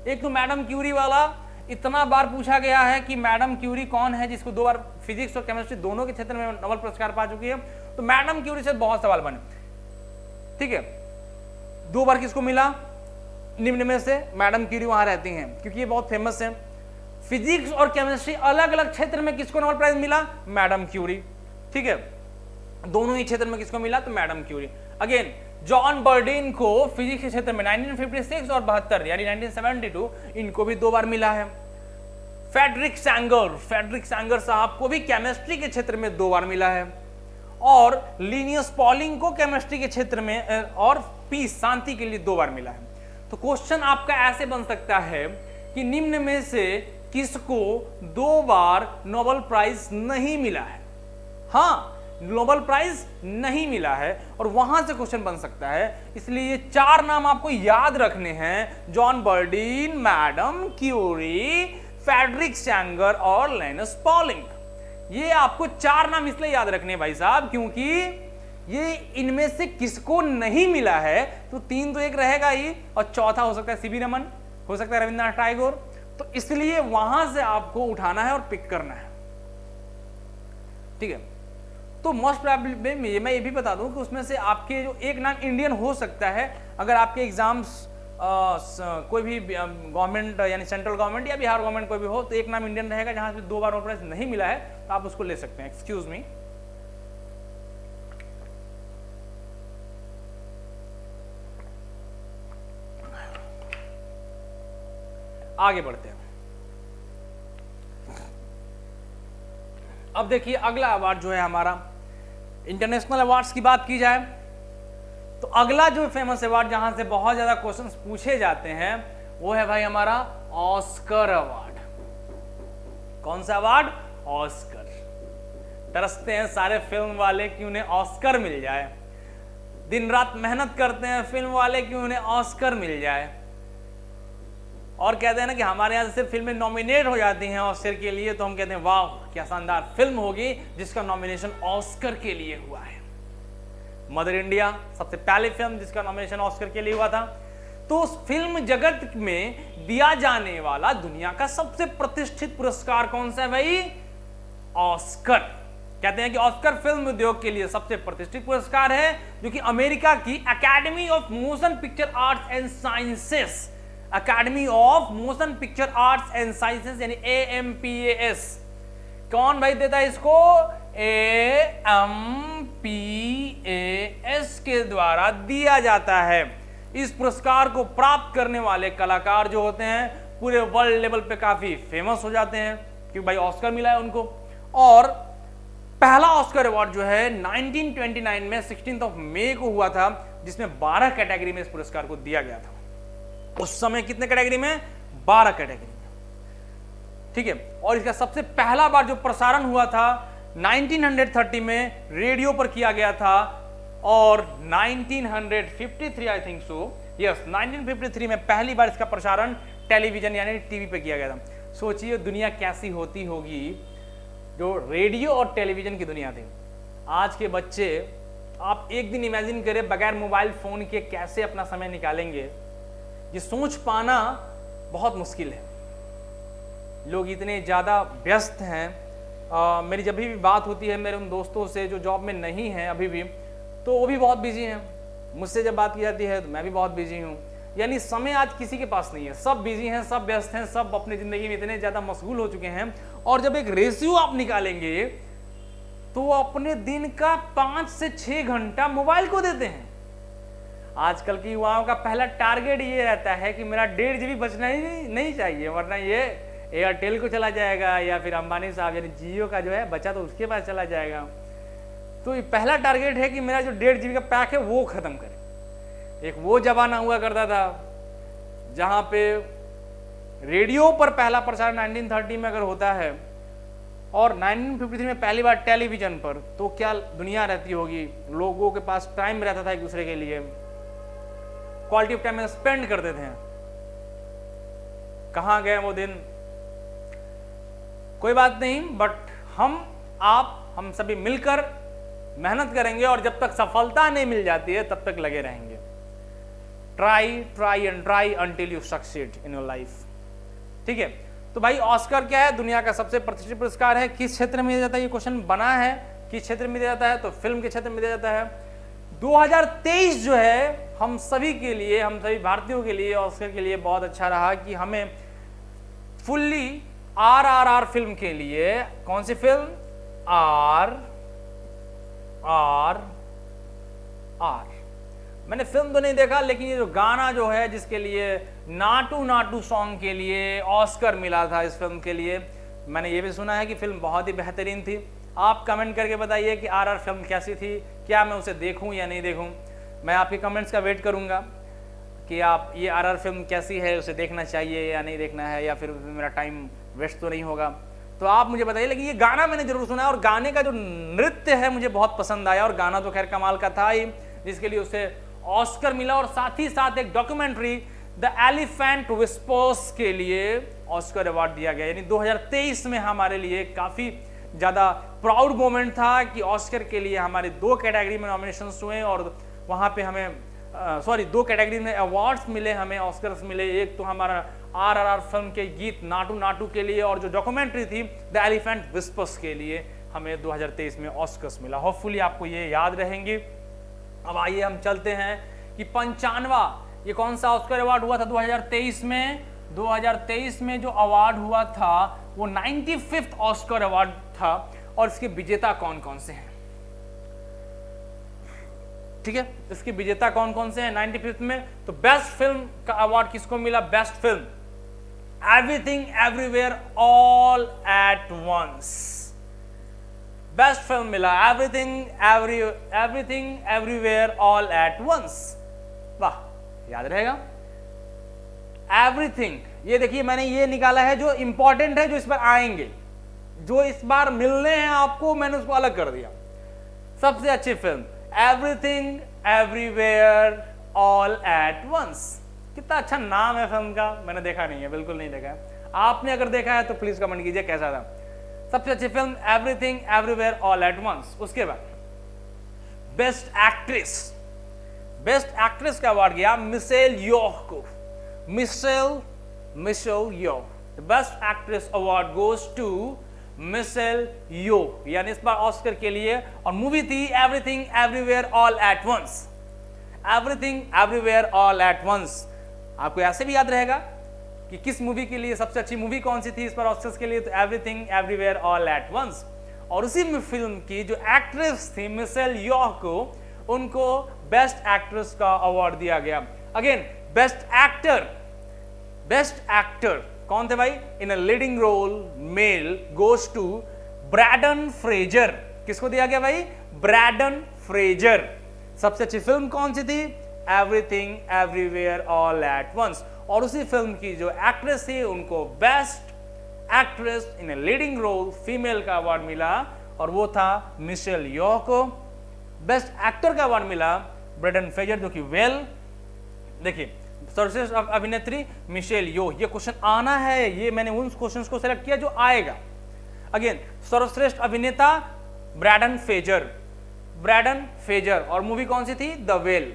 एक तो मैडम क्यूरी वाला इतना बार पूछा गया है कि मैडम क्यूरी कौन है जिसको 2 बार फिजिक्स और केमिस्ट्री दोनों के क्षेत्र में नोबेल पुरस्कार पा चुकी है, तो मैडम क्यूरी से बहुत सवाल बने, ठीक है। 2 बार किसको मिला? निम्न में से मैडम क्यूरी वहां रहती हैं क्योंकि ये बहुत फेमस है। फिजिक्स और केमिस्ट्री अलग अलग क्षेत्र में किसको नोबेल प्राइज मिला? मैडम क्यूरी, ठीक है। दोनों ही क्षेत्र में किसको मिला? तो मैडम क्यूरी। अगेन जॉन बर्डीन को फिजिक्स के क्षेत्र में 1956 और 72 यानी 1972 इनको भी 2 बार मिला है। फ्रेडरिक सैंगर साहब को भी केमिस्ट्री के क्षेत्र में 2 बार मिला है, और लिनियस पॉलिंग को केमिस्ट्री के क्षेत्र में और पीस शांति के लिए 2 बार मिला है। तो क्वेश्चन आपका ऐसे बन सकता है कि निम्न में से किसको 2 बार नोबेल प्राइज नहीं मिला है? हाँ, नोबेल प्राइज नहीं मिला है, और वहां से क्वेश्चन बन सकता है। इसलिए ये 4 नाम आपको याद रखने हैं, John Bardeen, madam Curie, Frederick Sanger और लिनस पॉलिंग। ये आपको 4 नाम इसलिए याद रखने हैं भाई साहब क्योंकि ये इनमें से किसको नहीं मिला है, तो 3 तो एक रहेगा ही, और चौथा हो सकता है सीवी रमन, हो सकता है रविंद्रनाथ टैगोर, तो इसलिए वहां से आपको उठाना है और पिक करना है, ठीक है। तो मोस्ट प्रोबेबली मैं ये भी बता दूं कि उसमें से आपके जो एक नाम इंडियन हो सकता है, अगर आपके एग्जाम्स कोई भी गवर्नमेंट यानी सेंट्रल गवर्नमेंट या बिहार गवर्नमेंट कोई भी हो, तो एक नाम इंडियन रहेगा जहां से 2 बार नोबेल प्राइज नहीं मिला है, तो आप उसको ले सकते हैं। एक्सक्यूज मी, आगे बढ़ते हैं। अब देखिए अगला अवार्ड जो है हमारा, इंटरनेशनल अवार्ड्स की बात की जाए तो अगला जो फेमस अवार्ड जहां से बहुत ज्यादा क्वेश्चंस पूछे जाते हैं वो है भाई हमारा ऑस्कर अवार्ड। कौन सा अवार्ड? ऑस्कर। तरसते हैं सारे फिल्म वाले कि उन्हें ऑस्कर मिल जाए, दिन रात मेहनत करते हैं फिल्म वाले कि उन्हें ऑस्कर मिल जाए, और कहते हैं ना कि हमारे यहाँ से सिर्फ फिल्में नॉमिनेट हो जाती हैं ऑस्कर के लिए, तो हम कहते हैं वाह क्या शानदार फिल्म होगी जिसका नॉमिनेशन ऑस्कर के लिए हुआ है। मदर इंडिया सबसे पहली फिल्म जिसका नॉमिनेशन ऑस्कर के लिए हुआ था। तो उस फिल्म जगत में दिया जाने वाला दुनिया का सबसे प्रतिष्ठित पुरस्कार कौन सा है भाई? ऑस्कर। कहते हैं कि ऑस्कर फिल्म उद्योग के लिए सबसे प्रतिष्ठित पुरस्कार है, जो कि अमेरिका की academy of motion picture arts and sciences, academy of motion picture arts and sciences यानी AMPAS, कौन भाई देता है इसको? AMPAS के द्वारा दिया जाता है। इस पुरस्कार को प्राप्त करने वाले कलाकार जो होते हैं पूरे वर्ल्ड लेवल पे काफी फेमस हो जाते हैं, क्योंकि भाई ऑस्कर मिला है उनको। और पहला ऑस्कर अवार्ड जो है 1929 में 16 मई को हुआ था, जिसमें 12 कैटेगरी में इस पुरस्कार को दिया गया था। उस समय कितने कैटेगरी में? 12 कैटेगरी में, ठीक है। और इसका सबसे पहला बार जो प्रसारण हुआ था 1930 में रेडियो पर किया गया था, और 1953 आई थिंक सो, यस 1953 में पहली बार इसका प्रसारण टेलीविजन यानी टीवी पे किया गया था। सोचिए दुनिया कैसी होती होगी जो रेडियो और टेलीविजन की दुनिया थी। आज के बच्चे, आप एक दिन इमेजिन करें बगैर मोबाइल फोन के कैसे अपना समय निकालेंगे, ये सोच पाना बहुत मुश्किल है। लोग इतने ज़्यादा व्यस्त हैं। मेरी जब भी बात होती है मेरे उन दोस्तों से जो जॉब में नहीं हैं अभी भी, तो वो भी बहुत बिजी हैं। मुझसे जब बात की जाती है तो मैं भी बहुत बिजी हूँ। यानी समय आज किसी के पास नहीं है, सब बिजी हैं, सब व्यस्त हैं, सब अपनी ज़िंदगी में इतने ज़्यादा मशगूल हो चुके हैं। और जब एक रेशियो आप निकालेंगे तो वो अपने दिन का 5 से 6 घंटा मोबाइल को देते हैं। आजकल के युवाओं का पहला टारगेट ये रहता है कि मेरा 1.5 GB बचना ही नहीं चाहिए, वरना ये एयरटेल को चला जाएगा या फिर अंबानी साहब यानी जियो का जो है बचा तो उसके पास चला जाएगा। तो ये पहला टारगेट है कि मेरा जो 1.5 GB का पैक है वो खत्म करे। एक वो जमाना हुआ करता था जहां पे रेडियो पर पहला प्रसारण 1930 में अगर होता है और 1953 में पहली बार टेलीविजन पर, तो क्या दुनिया रहती होगी। लोगों के पास टाइम रहता था एक दूसरे के लिए, क्वालिटी ऑफ टाइम में स्पेंड करते थे। कहां गए वो दिन? कोई बात नहीं, बट हम सभी मिलकर मेहनत करेंगे और जब तक सफलता नहीं मिल जाती है तब तक लगे रहेंगे। Try and try until you succeed in your life, ठीक है। तो भाई ऑस्कर क्या है? दुनिया का सबसे प्रतिष्ठित पुरस्कार है। किस क्षेत्र में दिया जाता है? ये क्वेश्चन बना है, किस क्षेत्र में दिया जाता है? तो फिल्म के क्षेत्र में दिया जाता है। 2023 जो है हम सभी के लिए, हम सभी भारतीयों के लिए ऑस्कर के लिए बहुत अच्छा रहा कि हमें फुल्ली RRR फिल्म के लिए, कौन सी फिल्म? RRR। मैंने फिल्म तो नहीं देखा, लेकिन ये जो गाना जो है जिसके लिए नाटू नाटू सॉन्ग के लिए ऑस्कर मिला था, इस फिल्म के लिए मैंने ये भी सुना है कि फिल्म बहुत ही बेहतरीन थी। आप कमेंट करके बताइए कि RRR फिल्म कैसी थी, क्या मैं उसे देखूं या नहीं देखूं। मैं आपके कमेंट्स का वेट करूंगा कि आप ये RRR फिल्म कैसी है, उसे देखना चाहिए या नहीं देखना है, या फिर मेरा टाइम वेस्ट तो नहीं होगा। तो आप मुझे बताइए। लेकिन ये गाना मैंने जरूर सुना है और गाने का जो नृत्य है मुझे बहुत पसंद आया, और गाना तो खैर कमाल का था ही, जिसके लिए उसे ऑस्कर मिला। और साथ ही साथ एक डॉक्यूमेंट्री द एलिफेंट विस्पर्स के लिए ऑस्कर अवार्ड दिया गया। यानी 2023 में हमारे लिए काफी ज्यादा प्राउड मोमेंट था कि ऑस्कर के लिए हमारे 2 कैटेगरी में नॉमिनेशंस हुए, और वहां पे हमें 2 कैटेगरी में अवार्ड्स मिले, हमें ऑस्कर्स मिले। एक तो हमारा RRR फिल्म के गीत नाटू नाटू के लिए, और जो डॉक्यूमेंट्री थी द एलिफेंट विस्पर्स के लिए हमें 2023 में ऑस्कर्स मिला। होपफुली आपको ये याद रहेंगे। अब आइए हम चलते हैं कि 95वां ये कौन सा ऑस्कर अवार्ड हुआ था 2023 में। 2023 में जो अवार्ड हुआ था वो 95th ऑस्कर अवार्ड था, और इसके विजेता कौन कौन से हैं, ठीक है। इसके विजेता कौन कौन से हैं 95th में? तो बेस्ट फिल्म का अवार्ड किसको मिला? Best film everything everywhere all at once. Best film मिला Everything everywhere all at Once. वाह, याद रहेगा एवरीथिंग। ये देखिए मैंने ये निकाला है जो इंपॉर्टेंट है, जो इस बार आएंगे, जो इस बार मिलने हैं आपको, मैंने उसको अलग कर दिया। सबसे अच्छी film everything everywhere all at once. कितना अच्छा नाम है फिल्म का। मैंने देखा नहीं है, बिल्कुल नहीं देखा है। आपने अगर देखा है तो प्लीज कमेंट कीजिए कैसा था। सबसे अच्छी film everything everywhere all at once. उसके बाद बेस्ट एक्ट्रेस, बेस्ट एक्ट्रेस का अवार्ड गया मिशेल योह को। Michelle Yeoh. The best actress award goes to Michelle Yeoh, यानी इस बार ऑस्कर के लिए। और मूवी थी everything everywhere all at once. Everything everywhere all at once. आपको ऐसे भी याद रहेगा कि किस मूवी के लिए सबसे अच्छी मूवी कौन सी थी इस बार ऑस्कर्स के लिए? तो everything everywhere all at once. और उसी फिल्म की जो एक्ट्रेस थी मिशेल योह को, उनको बेस्ट एक्ट्रेस का अवार्ड दिया गया। अगेन बेस्ट एक्टर कौन थे भाई? In a leading role male goes to Brendan Fraser. किसको दिया गया भाई? Brendan Fraser. सबसे अच्छी फिल्म कौन सी थी? Everything everywhere all at once. और उसी फिल्म की जो एक्ट्रेस थी उनको best actress in a leading role female का अवार्ड मिला और वो था मिशेल यो को। बेस्ट एक्टर का अवार्ड मिला ब्रैडन फ्रेजर जो कि वेल। देखिए सर्वश्रेष्ठ अभिनेत्री मिशेल यो, ये क्वेश्चन आना है, ये मैंने उन क्वेश्चंस को सेलेक्ट किया जो आएगा। अगेन सर्वश्रेष्ठ अभिनेता ब्रैडन फ्रेजर, ब्रैडन फ्रेजर। और मूवी कौन सी थी? The whale,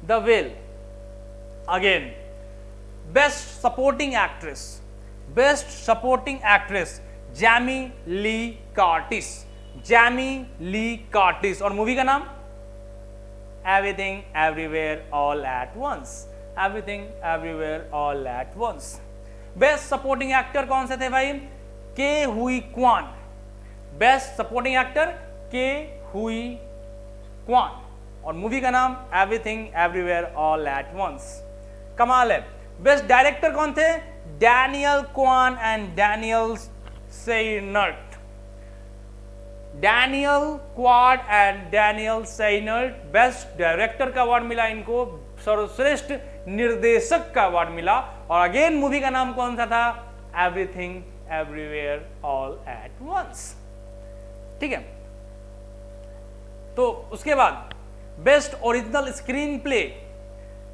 the whale. Again best supporting actress, best supporting actress Jamie Lee Curtis, Jamie Lee Curtis. और मूवी का नाम? Everything everywhere all at once, everything everywhere all at once. Best supporting actor कौन से थे भाई? के हुई Kuan, best supporting actor के हुई क्वान। और मूवी का नाम everything everywhere all at Once. कमाल है। बेस्ट डायरेक्टर कौन थे? Daniel Kwan and Daniel Scheinert, Daniel Kwan and Daniel Scheinert. Best director का अवार्ड मिला इनको, सर्वश्रेष्ठ निर्देशक का अवार्ड मिला। और अगेन मूवी का नाम कौन सा था? Everything everywhere all at once. ठीक है, तो उसके बाद बेस्ट ओरिजिनल स्क्रीन प्ले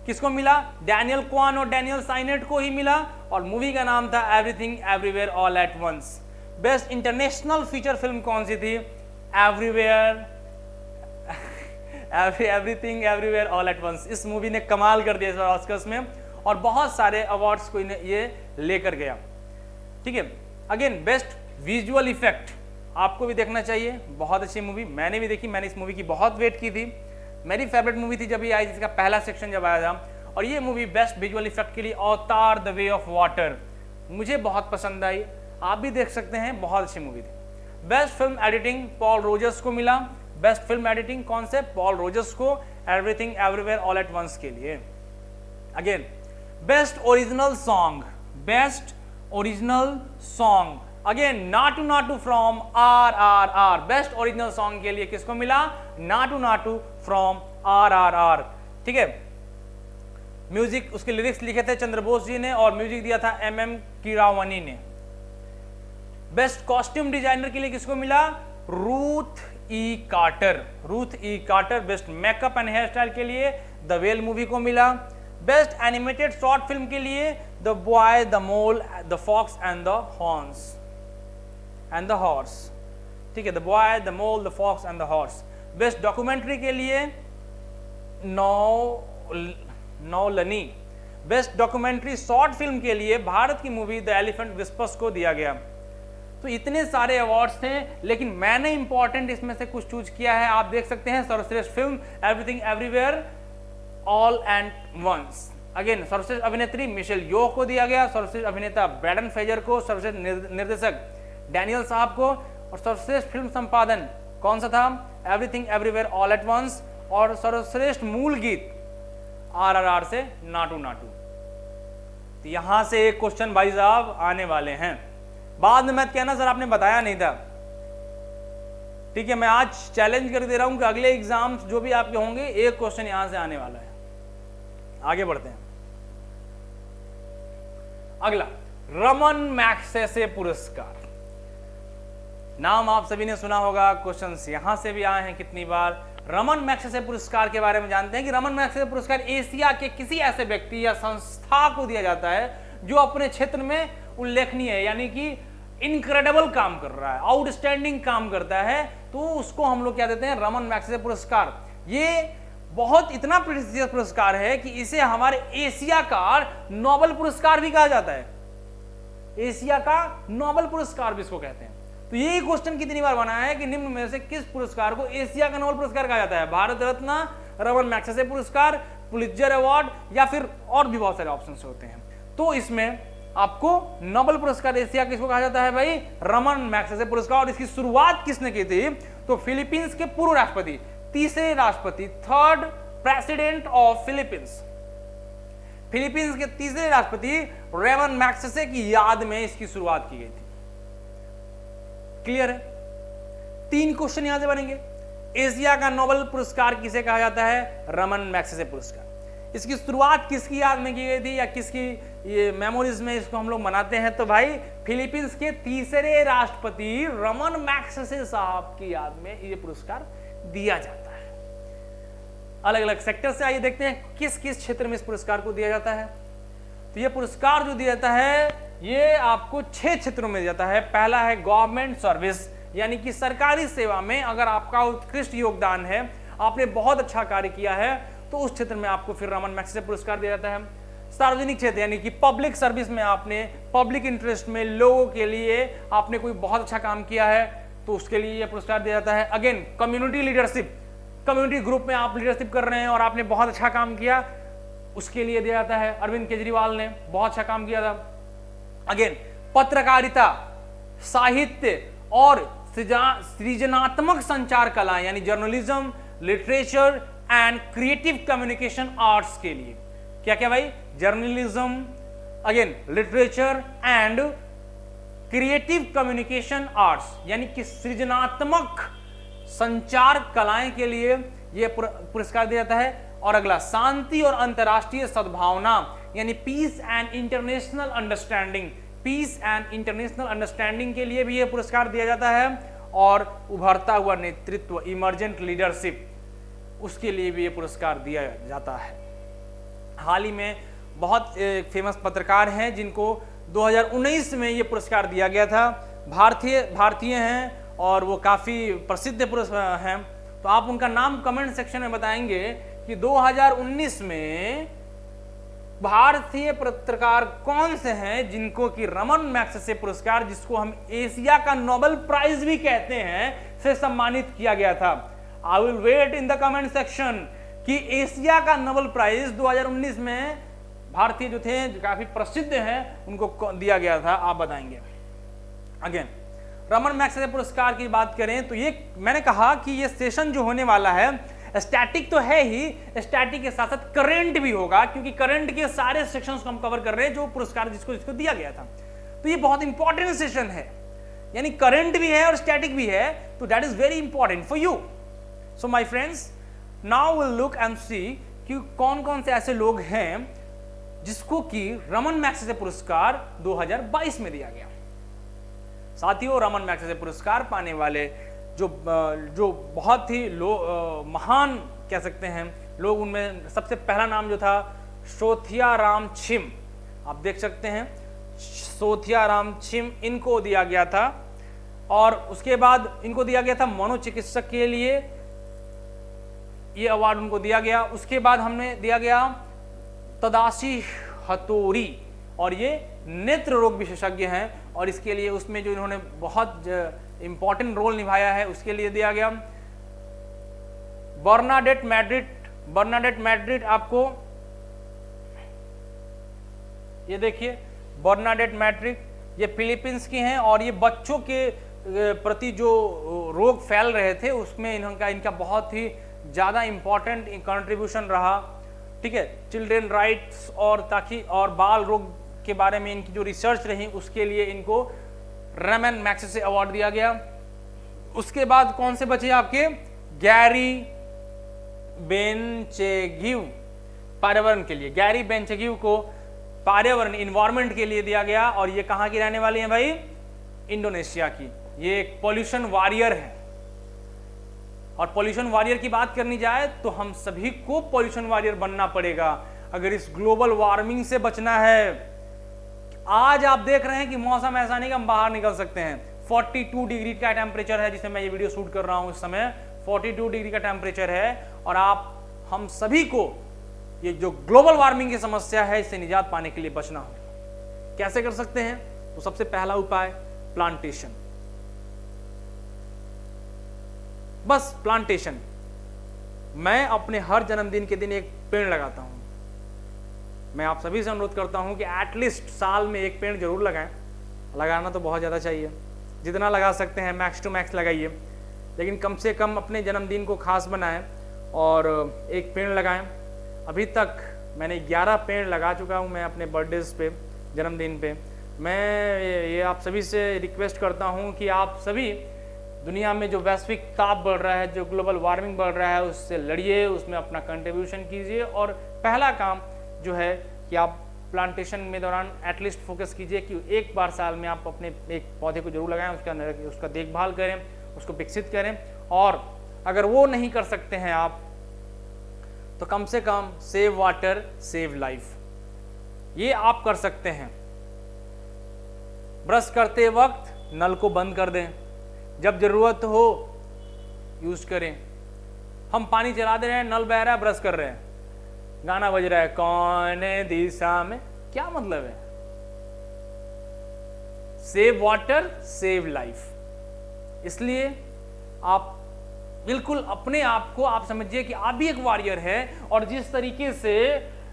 किसको मिला? डैनियल क्वान और डैनियल साइनेट को ही मिला और मूवी का नाम था everything everywhere all at once. Best international feature film कौन सी थी? Everywhere everything everywhere all at once. इस मूवी ने कमाल कर दिया इस बार ऑस्कर्स में और बहुत सारे अवार्ड्स को ये लेकर गया। ठीक है, अगेन बेस्ट विजुअल इफेक्ट आपको भी देखना चाहिए, बहुत अच्छी मूवी, मैंने भी देखी, मैंने इस मूवी की बहुत वेट की थी, मेरी फेवरेट मूवी थी जब ये आई, जिसका पहला सेक्शन जब आया था। और ये मूवी बेस्ट विजुअल इफेक्ट के लिए अवतार द वे ऑफ वाटर मुझे बहुत पसंद आई, आप भी देख सकते हैं, बहुत अच्छी मूवी थी। Best film editing Paul Rogers को मिला, बेस्ट फिल्म एडिटिंग कौन से? पॉल रोजर्स को, everything everywhere all at once के लिए। Again best original song, best original song again Naatu Naatu from RRR। Best original song के लिए किसको मिला? Naatu Naatu from RRR। ठीक है, म्यूजिक उसके लिरिक्स लिखे थे चंद्रबोस जी ने और म्यूजिक दिया था MM कीरावनी ने। बेस्ट कॉस्ट्यूम डिजाइनर के लिए किसको मिला? Ruth E Carter, Ruth E Carter. Best makeup and hair style के लिए द वेल मूवी को मिला। बेस्ट एनिमेटेड शॉर्ट फिल्म के लिए the boy the mole the fox and the horse and the horse. ठीक है, the boy the mole the fox and the horse. Best documentary के लिए Navalny. Best documentary short film के लिए भारत की movie the elephant whispers को दिया गया। तो इतने सारे अवार्ड्स थे, लेकिन मैंने इंपॉर्टेंट इसमें से कुछ चूज किया है, आप देख सकते हैं। सर्वश्रेष्ठ film everything everywhere all at once. Again सर्वश्रेष्ठ अभिनेत्री मिशेल यो को दिया गया, सर्वश्रेष्ठ अभिनेता ब्रैडन फ्रेजर को, सर्वश्रेष्ठ निर्देशक डैनियल साहब को, और सर्वश्रेष्ठ फिल्म संपादन कौन सा था? Everything everywhere all at once. और सर्वश्रेष्ठ मूल गीत RRR से नाटू नाटू। तो यहां से एक क्वेश्चन भाई साहब आने वाले हैं, बाद में मत कहना सर आपने बताया नहीं था। ठीक है, मैं आज चैलेंज कर दे रहा हूं कि अगले एग्जाम्स जो भी आपके होंगे एक क्वेश्चन यहां से आने वाला है। आगे बढ़ते हैं। अगला रमन मैग्सेसे पुरस्कार, नाम आप सभी ने सुना होगा, क्वेश्चंस यहां से भी आए हैं कितनी बार। रमन मैग्सेसे पुरस्कार के बारे में जानते हैं कि रमन मैग्सेसे पुरस्कार एशिया के किसी ऐसे व्यक्ति या संस्था को दिया जाता है जो अपने क्षेत्र में उल्लेखनीय है, यानी कि इनक्रेडिबल काम कर रहा है, आउटस्टैंडिंग काम करता है, तो उसको हम लोग क्या देते हैं? रमन मैग्सेसे पुरस्कार। ये बहुत इतना प्रेस्टिजियस पुरस्कार है कि इसे हमारे एशिया का नोबेल पुरस्कार भी कहा जाता है, एशिया का नोबेल पुरस्कार भी इसको कहते हैं। तो यही क्वेश्चन कितनी बार बना है कि निम्न में से किस पुरस्कार को एशिया का नोबेल पुरस्कार कहा जाता है? भारत रत्न, रमन मैग्सेसे पुरस्कार, पुलित्जर अवार्ड, या फिर और भी बहुत सारे ऑप्शंस होते हैं। तो इसमें आपको नोबेल पुरस्कार एशिया किसको कहा जाता है भाई? रमन मैग्सेसे पुरस्कार। और इसकी शुरुआत किसने की थी? तो फिलीपींस के पूर्व राष्ट्रपति, तीसरे राष्ट्रपति, third president of Philippines, Philippines के तीसरे राष्ट्रपति रेमन मैग्सेसे की याद में इसकी शुरुआत की गई थी। क्लियर है? 3 क्वेश्चन यहां से बनेंगे। एशिया का नोबेल पुरस्कार किसे कहा जाता है? रमन मैग्सेसे पुरस्कार। इसकी शुरुआत किसकी याद में की गई थी या किसकी ये मेमोरीज में इसको हम लोग मनाते हैं? तो भाई फिलीपींस के तीसरे राष्ट्रपति रमन मैग्सेसे साहब की याद में ये पुरस्कार दिया जाता है। अलग अलग सेक्टर से आइए देखते हैं किस किस क्षेत्र में इस पुरस्कार को दिया जाता है। तो ये पुरस्कार जो दिया जाता है ये आपको 6 क्षेत्रों में दिया जाता है। पहला है गवर्नमेंट सर्विस, यानी कि सरकारी सेवा में अगर आपका उत्कृष्ट योगदान है, आपने बहुत अच्छा कार्य किया है, तो उस क्षेत्र में आपको फिर रमन मैग्सेसे पुरस्कार दिया जाता है। सार्वजनिक क्षेत्र यानी कि पब्लिक सर्विस में आपने पब्लिक इंटरेस्ट में लोगों के लिए आपने कोई बहुत अच्छा काम किया है तो उसके लिए यह पुरस्कार दिया जाता है। Again community leadership, community group में आप लीडरशिप कर रहे हैं और आपने बहुत अच्छा काम किया, उसके लिए दिया जाता है। अरविंद केजरीवाल ने बहुत अच्छा काम किया था। अगेन पत्रकारिता, साहित्य और सृजनात्मक संचार कला यानी journalism, literature and creative communication arts के लिए क्या क्या भाई? Journalism, again literature and creative communication arts यानी कि सृजनात्मक संचार कलाएं के लिए यह पुरस्कार दिया जाता है। और अगला शांति और अंतरराष्ट्रीय सद्भावना यानी peace and international understanding, peace and international understanding के लिए भी यह पुरस्कार दिया जाता है। और उभरता हुआ नेतृत्व, इमर्जेंट लीडरशिप, उसके लिए भी यह पुरस्कार दिया जाता है। हाल ही में बहुत फेमस पत्रकार हैं जिनको 2019 में यह पुरस्कार दिया गया था, भारतीय हैं और वो काफी प्रसिद्ध पुरस्कार हैं। तो आप उनका नाम कमेंट सेक्शन में बताएंगे कि 2019 में भारतीय पत्रकार कौन से हैं जिनको कि रमन मैग्सेसे पुरस्कार, जिसको हम एशिया का नोबेल प्राइज भी कहते हैं, से सम्मानित किया गया था। I will wait in the comment section कि एशिया का नोबेल प्राइज 2019 में भारतीय जो थे, जो काफी प्रसिद्ध हैं, उनको दिया गया था, आप बताएंगे। अगेन रमन मैग्सेसे पुरस्कार की बात करें तो ये मैंने कहा कि ये सेशन जो होने वाला है स्टैटिक तो है ही, स्टैटिक के साथ साथ करंट भी होगा, क्योंकि करंट के सारे सेक्शंस को हम कवर कर रहे हैं जो पुरस्कार जिसको दिया गया था। तो ये बहुत इंपॉर्टेंट सेशन है, यानी करंट भी है और स्टैटिक भी है, तो that is very important for you. So my friends, now will look and see कि कौन कौन से ऐसे लोग हैं जिसको कि रमन मैग्सेसे पुरस्कार 2022 में दिया गया। साथियों, रमन मैग्सेसे पुरस्कार पाने वाले जो बहुत ही महान कह सकते हैं लोग, उनमें सबसे पहला नाम जो था सोथियाराम छिम, आप देख सकते हैं सोथियाराम छिम, इनको दिया गया था। और उसके बाद इनको दिया गया था मनोचिकित्सक के लिए, ये अवार्ड उनको दिया गया। उसके बाद हमने दिया गया तदाशी हथोरी, और ये नेत्र रोग विशेषज्ञ हैं और इसके लिए उसमें जो इन्होंने बहुत इंपॉर्टेंट रोल निभाया है उसके लिए दिया गया। बर्नाडेट मैड्रिड, आपको ये देखिए बर्नाडेट मैड्रिड, ये फिलीपींस की हैं और ये बच्चों के प्रति जो रोग फैल रहे थे उसमें इनका बहुत ही ज्यादा इंपॉर्टेंट कंट्रीब्यूशन रहा। ठीक है, चिल्ड्रेन राइट्स और बाल रोग के बारे में इनकी जो रिसर्च रही उसके लिए इनको रमन मैग्सेसे अवार्ड दिया गया। उसके बाद कौन से बचे आपके? गैरी बेंचेगिव, पर्यावरण के लिए, गैरी बेंचेगिव को पर्यावरण इन्वायरमेंट के लिए दिया गया। और ये कहां की रहने वाली है भाई? इंडोनेशिया की। ये एक पॉल्यूशन वॉरियर है, और पॉल्यूशन वॉरियर की बात करनी जाए तो हम सभी को पॉल्यूशन वॉरियर बनना पड़ेगा अगर इस ग्लोबल वार्मिंग से बचना है। आज आप देख रहे हैं कि मौसम ऐसा नहीं कि हम बाहर निकल सकते हैं। 42 डिग्री का टेम्परेचर है जिसमें मैं ये वीडियो शूट कर रहा हूं इस समय, 42 डिग्री का टेम्परेचर है। और हम सभी को ये जो ग्लोबल वार्मिंग की समस्या है इससे निजात पाने के लिए बचना होगा। कैसे कर सकते हैं? तो सबसे पहला उपाय प्लांटेशन, बस प्लांटेशन। मैं अपने हर जन्मदिन के दिन एक पेड़ लगाता हूं। मैं आप सभी से अनुरोध करता हूं कि एटलीस्ट साल में एक पेड़ जरूर लगाएं। लगाना तो बहुत ज़्यादा चाहिए, जितना लगा सकते हैं मैक्स टू मैक्स लगाइए, लेकिन कम से कम अपने जन्मदिन को खास बनाएं और एक पेड़ लगाएं। अभी तक मैंने 11 पेड़ लगा चुका हूँ मैं अपने बर्थडेज पे, जन्मदिन पे। मैं ये आप सभी से रिक्वेस्ट करता हूँ कि आप सभी दुनिया में जो वैश्विक ताप बढ़ रहा है, जो ग्लोबल वार्मिंग बढ़ रहा है, उससे लड़िए, उसमें अपना कंट्रीब्यूशन कीजिए। और पहला काम जो है कि आप प्लांटेशन में दौरान एटलीस्ट फोकस कीजिए कि एक बार साल में आप अपने एक पौधे को जरूर लगाएं, उसका देखभाल करें, उसको विकसित करें। और अगर वो नहीं कर सकते हैं आप, तो कम से कम सेव वाटर सेव लाइफ, ये आप कर सकते हैं। ब्रश करते वक्त नल को बंद कर दें, जब जरूरत हो यूज करें। हम पानी चला दे रहे हैं, नल बह रहा है, ब्रश कर रहे हैं, गाना बज रहा है कौन दिशा में, क्या मतलब है? Save water save life. इसलिए आप बिल्कुल अपने आप को आप समझिए कि आप भी एक वॉरियर है। और जिस तरीके से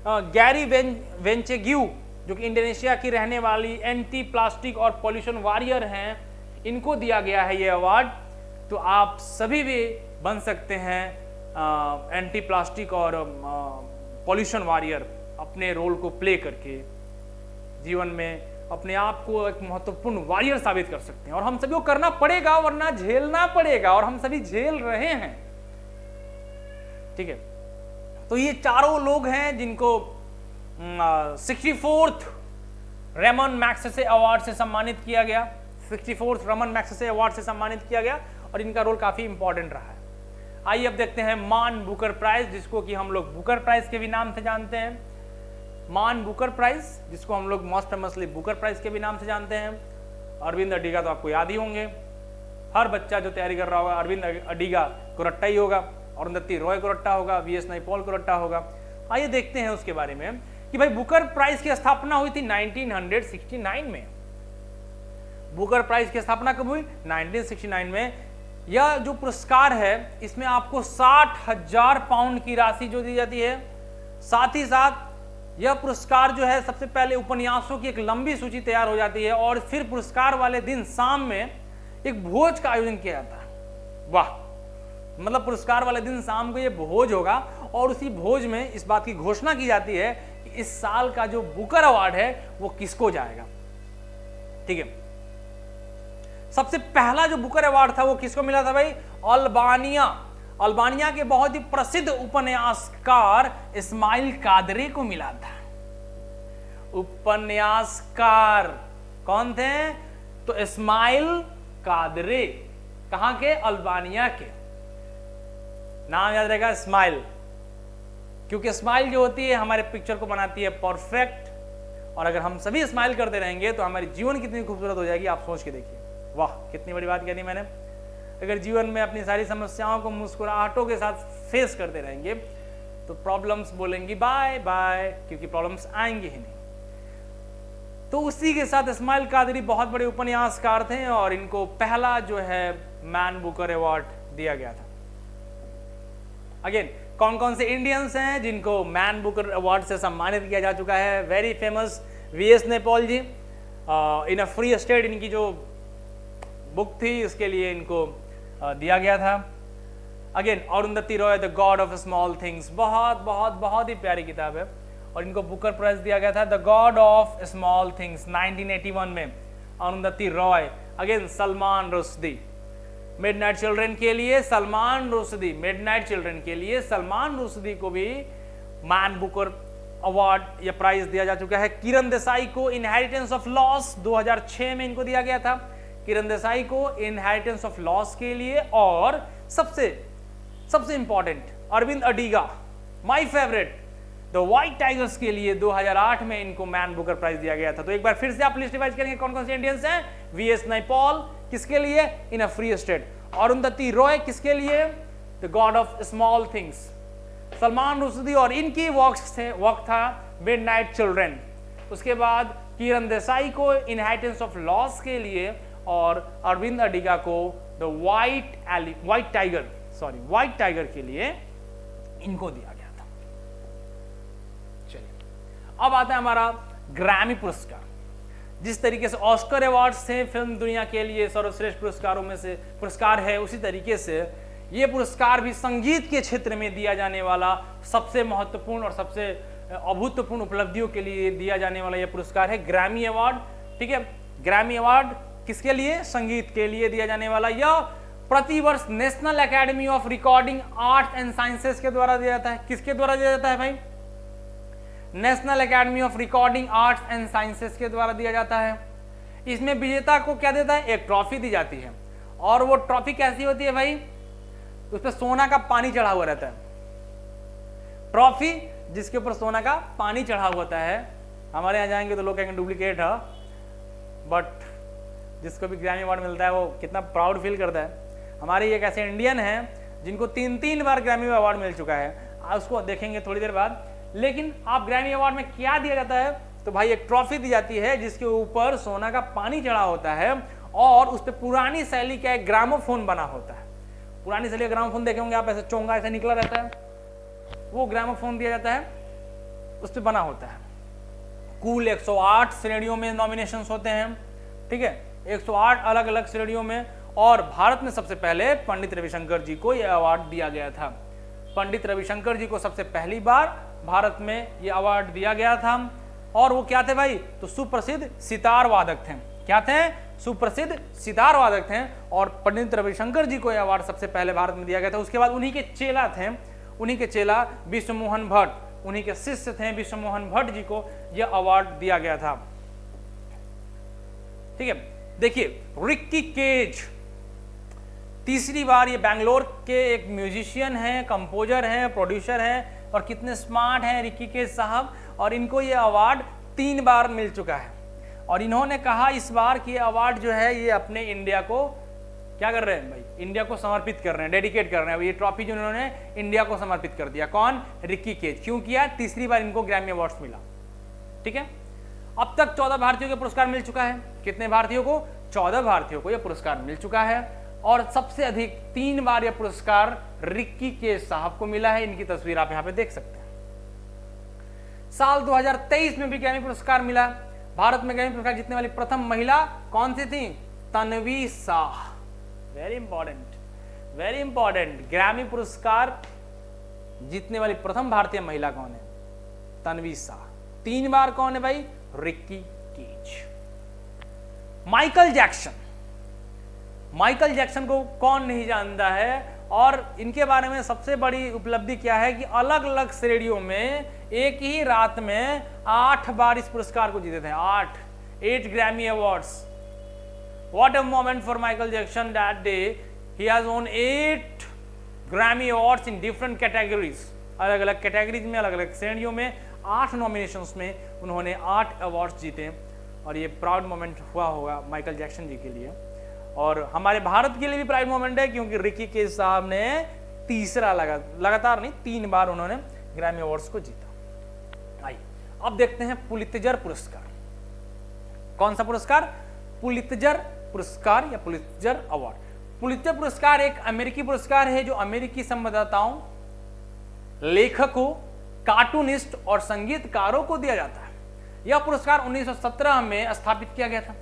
गैरी वेंचेग्यू जो कि इंडोनेशिया की रहने वाली एंटी प्लास्टिक और पॉल्यूशन वॉरियर हैं, इनको दिया गया है ये अवार्ड, तो आप सभी भी बन सकते हैं एंटी प्लास्टिक और पॉल्यूशन वॉरियर, अपने रोल को प्ले करके जीवन में अपने आप को एक महत्वपूर्ण वॉरियर साबित कर सकते हैं। और हम सभी को करना पड़ेगा, वरना झेलना पड़ेगा, और हम सभी झेल रहे हैं। ठीक है, तो ये चारों लोग हैं जिनको 64th रेमन मैग्सेसे अवार्ड से सम्मानित किया गया। 64th रेमन मैग्सेसे अवार्ड से सम्मानित किया गया, और इनका रोल काफी इंपॉर्टेंट रहा है। आइए अब देखते हैं मान बुकर प्राइज, जिसको कि हम लोग बुकर प्राइज के भी नाम से जानते हैं। मान बुकर प्राइज, जिसको हम लोग मोस्ट फेमसली बुकर प्राइज के भी नाम से जानते हैं। अरविंद अडिगा तो आपको याद ही होंगे, हर बच्चा जो तैयारी कर रहा होगा अरविंद अडिगा को रट्टा ही होगा, अरुंधति रॉय को रट्टा होगा, वीएस नाइपॉल को रट्टा होगा। आइए देखते हैं उसके बारे में कि भाई बुकर प्राइज की स्थापना हुई थी 1969 में। बुकर प्राइज की स्थापना कब हुई? 1969 में। यह जो पुरस्कार है, इसमें आपको 60,000 पाउंड की राशि जो दी जाती है। साथ ही साथ यह पुरस्कार जो है, सबसे पहले उपन्यासों की एक लंबी सूची तैयार हो जाती है, और फिर पुरस्कार वाले दिन शाम में एक भोज का आयोजन किया जाता है। वाह, मतलब पुरस्कार वाले दिन शाम को ये भोज होगा, और उसी भोज में इस बात की घोषणा की जाती है कि इस साल का जो बुकर अवार्ड है वो किसको जाएगा। ठीक है, सबसे पहला जो बुकर अवार्ड था वो किसको मिला था भाई? अल्बानिया के बहुत ही प्रसिद्ध उपन्यासकार इस्माइल कादरी को मिला था। उपन्यासकार कौन थे? तो इस्माइल कादरी, कहां के? अल्बानिया के। नाम याद रहेगा, इस्माइल, क्योंकि स्माइल जो होती है हमारे पिक्चर को बनाती है परफेक्ट। और अगर हम सभी स्माइल करते रहेंगे तो हमारी जीवन कितनी खूबसूरत हो जाएगी, आप सोच के देखिए। वाह, कितनी बड़ी बात कहनी मैंने। अगर जीवन में अपनी सारी समस्याओं को मुस्कुराहटों के साथ फेस करते रहेंगे तो प्रॉब्लम्स बोलेंगी बाय बाय, क्योंकि प्रॉब्लम्स आएंगी ही नहीं। तो उसी के साथ इस्माइल कादरी बहुत बड़े उपन्यासकार थे, और इनको पहला जो है मैन बुकर अवार्ड दिया गया था। अगेन, कौन कौन से इंडियंस हैं जिनको मैन बुकर अवार्ड से सम्मानित किया जा चुका है? Very famous VS Naipaul ji, in a free state इनकी जो बुक थी उसके लिए इनको दिया गया था। Again, Arundhati Roy, the god of small things, बहुत बहुत बहुत ही प्यारी किताब है, और इनको बुकर प्राइज दिया गया था। The god of small things 1981 में Arundhati Roy. Again, Salman Rushdie, midnight children के लिए सलमान रुश्दी, मिडनाइट चिल्ड्रन के लिए सलमान रुश्दी को भी मैन बुकर अवार्ड या प्राइज दिया जा चुका है। किरण देसाई को इनहेरिटेंस ऑफ लॉस 2006 में इनको दिया गया था। किरण देसाई को इनहेरिटेंस ऑफ लॉस के लिए। और सबसे important, Arvind Adiga, my favourite, the white tigers के लिए 2008 में इनको मैन बुकर प्राइज दिया गया था। तो एक बार फिर से आप लिस्ट रिवाइज करेंगे कौन कौन से इंडियंस हैं? वीएस नाइपॉल किसके लिए? In a free state. Arundhati Roy किसके लिए? The god of small things. Salman Rushdie और इनकी वर्क था मिडनाइट चिल्ड्रन। उसके बाद किरण देसाई को इनहेरिटेंस ऑफ लॉस के लिए, और अरविंद अडिगा को द व्हाइट टाइगर के लिए इनको दिया गया था। चलिए, अब आता है हमारा ग्रैमी पुरस्कार। जिस तरीके से ऑस्कर अवार्ड्स थे फिल्म दुनिया के लिए सर्वश्रेष्ठ पुरस्कारों में से पुरस्कार है, उसी तरीके से ये पुरस्कार भी संगीत के क्षेत्र में दिया जाने वाला सबसे महत्वपूर्ण और सबसे अभूतपूर्व उपलब्धियों के लिए दिया जाने वाला यह पुरस्कार है ग्रैमी अवार्ड। ठीक है, ग्रैमी अवार्ड किसके लिए? संगीत के लिए दिया जाने वाला। यह प्रतिवर्ष national academy of recording arts and sciences के द्वारा दिया जाता है। किसके द्वारा दिया जाता है भाई? National academy of recording arts and sciences के द्वारा दिया जाता है। इसमें विजेता को क्या देता है? एक ट्रॉफी दी जाती है। और वो ट्रॉफी कैसी होती है भाई? उस पर सोना का पानी चढ़ा हुआ रहता है। ट्रॉफी जिसके ऊपर सोना का पानी चढ़ा हुआ होता है। हमारे यहाँ जाएंगे तो लोग कहेंगे डुप्लीकेट है, बट जिसको भी ग्रैमी अवार्ड मिलता है वो कितना प्राउड फील करता है। हमारे एक ऐसे इंडियन हैं जिनको 3-3 बार ग्रैमी अवार्ड मिल चुका है, उसको देखेंगे थोड़ी देर बाद। लेकिन आप ग्रैमी अवार्ड में क्या दिया जाता है? तो भाई एक ट्रॉफी दी जाती है जिसके ऊपर सोना का पानी चढ़ा होता है और उस पर पुरानी शैली का एक ग्रामोफोन बना होता है। पुरानी शैली का ग्रामोफोन देखे होंगे आप, ऐसे चोंगा ऐसे निकला रहता है, वो ग्रामोफोन दिया जाता है, उस पर बना होता है। कुल 108 श्रेणियों में नॉमिनेशंस होते हैं। ठीक है, 108 अलग अलग श्रेणियों में। और भारत में सबसे पहले पंडित रविशंकर जी को यह अवार्ड दिया गया था। पंडित रविशंकर जी को सबसे पहली बार भारत में यह अवार्ड दिया गया था। और वो क्या थे भाई? तो सुप्रसिद्ध सितार वादक थे। क्या थे? सुप्रसिद्ध सितार वादक थे। और पंडित रविशंकर जी को यह अवार्ड सबसे पहले भारत में दिया गया था। उसके बाद उन्हीं के चेला थे, उन्हीं के चेला विश्वमोहन भट्ट, उन्हीं के शिष्य थे विश्वमोहन भट्ट जी को यह अवार्ड दिया गया था। ठीक है, देखिए रिक्की केज तीसरी बार, ये बैंगलोर के एक म्यूजिशियन हैं, कंपोजर हैं, प्रोड्यूसर हैं, और कितने स्मार्ट हैं रिक्की केज साहब। और इनको ये अवार्ड 3 बार मिल चुका है। और इन्होंने कहा इस बार कि ये अवार्ड जो है ये अपने इंडिया को क्या कर रहे हैं भाई? इंडिया को समर्पित कर रहे हैं, डेडिकेट कर रहे हैं। ये ट्रॉफी जो इन्होंने इंडिया को समर्पित कर दिया। कौन? रिक्की केज। क्यों किया? तीसरी बार इनको ग्रैमी अवार्ड्स मिला। ठीक है, अब तक 14 भारतीयों को पुरस्कार मिल चुका है। कितने भारतीयों को? 14 भारतीयों को यह पुरस्कार मिल चुका है। और सबसे अधिक 3 बार यह पुरस्कार रिक्की केज साहब को मिला है। इनकी तस्वीर आप यहां पे देख सकते हैं। साल 2023 में भी ग्रैमी पुरस्कार मिला। भारत में ग्रैमी पुरस्कार जीतने वाली प्रथम महिला कौन सी थी? Tanvi Shah. Very important, very important. Grammy पुरस्कार जीतने वाली प्रथम भारतीय महिला कौन है? तन्वी शाह। 3 बार कौन है भाई? Ricky Kej. Michael Jackson, Michael Jackson को कौन नहीं जानता है? और इनके बारे में सबसे बड़ी उपलब्धि क्या है कि अलग अलग श्रेणियों में एक ही रात में 8 बार इस पुरस्कार को जीते थे। 8 Grammy awards. What a moment for Michael Jackson that day. He has won 8 Grammy Awards in different categories. अलग अलग कैटेगरीज में, अलग अलग श्रेणियों में 8 नॉमिनेशंस में उन्होंने 8 अवार्ड्स जीते। और ये प्राउड मोमेंट हुआ होगा माइकल जैक्सन जी के लिए, और हमारे भारत के लिए भी प्राउड मोमेंट है, क्योंकि रिक्की केज साहब ने तीसरा लगातार नहीं 3 बार उन्होंने ग्रैमी अवार्ड्स को जीता। आइए अब देखते हैं पुलित्जर पुरस्कार। कौन सा पुरस्कार? पुलित्जर पुरस्कार या पुलित्जर अवार्ड। पुलित्जर पुरस्कार एक अमेरिकी पुरस्कार है जो अमेरिकी संवाददाताओं, लेखकों, कार्टूनिस्ट और संगीतकारों को दिया जाता है। यह पुरस्कार 1917 में स्थापित किया गया था।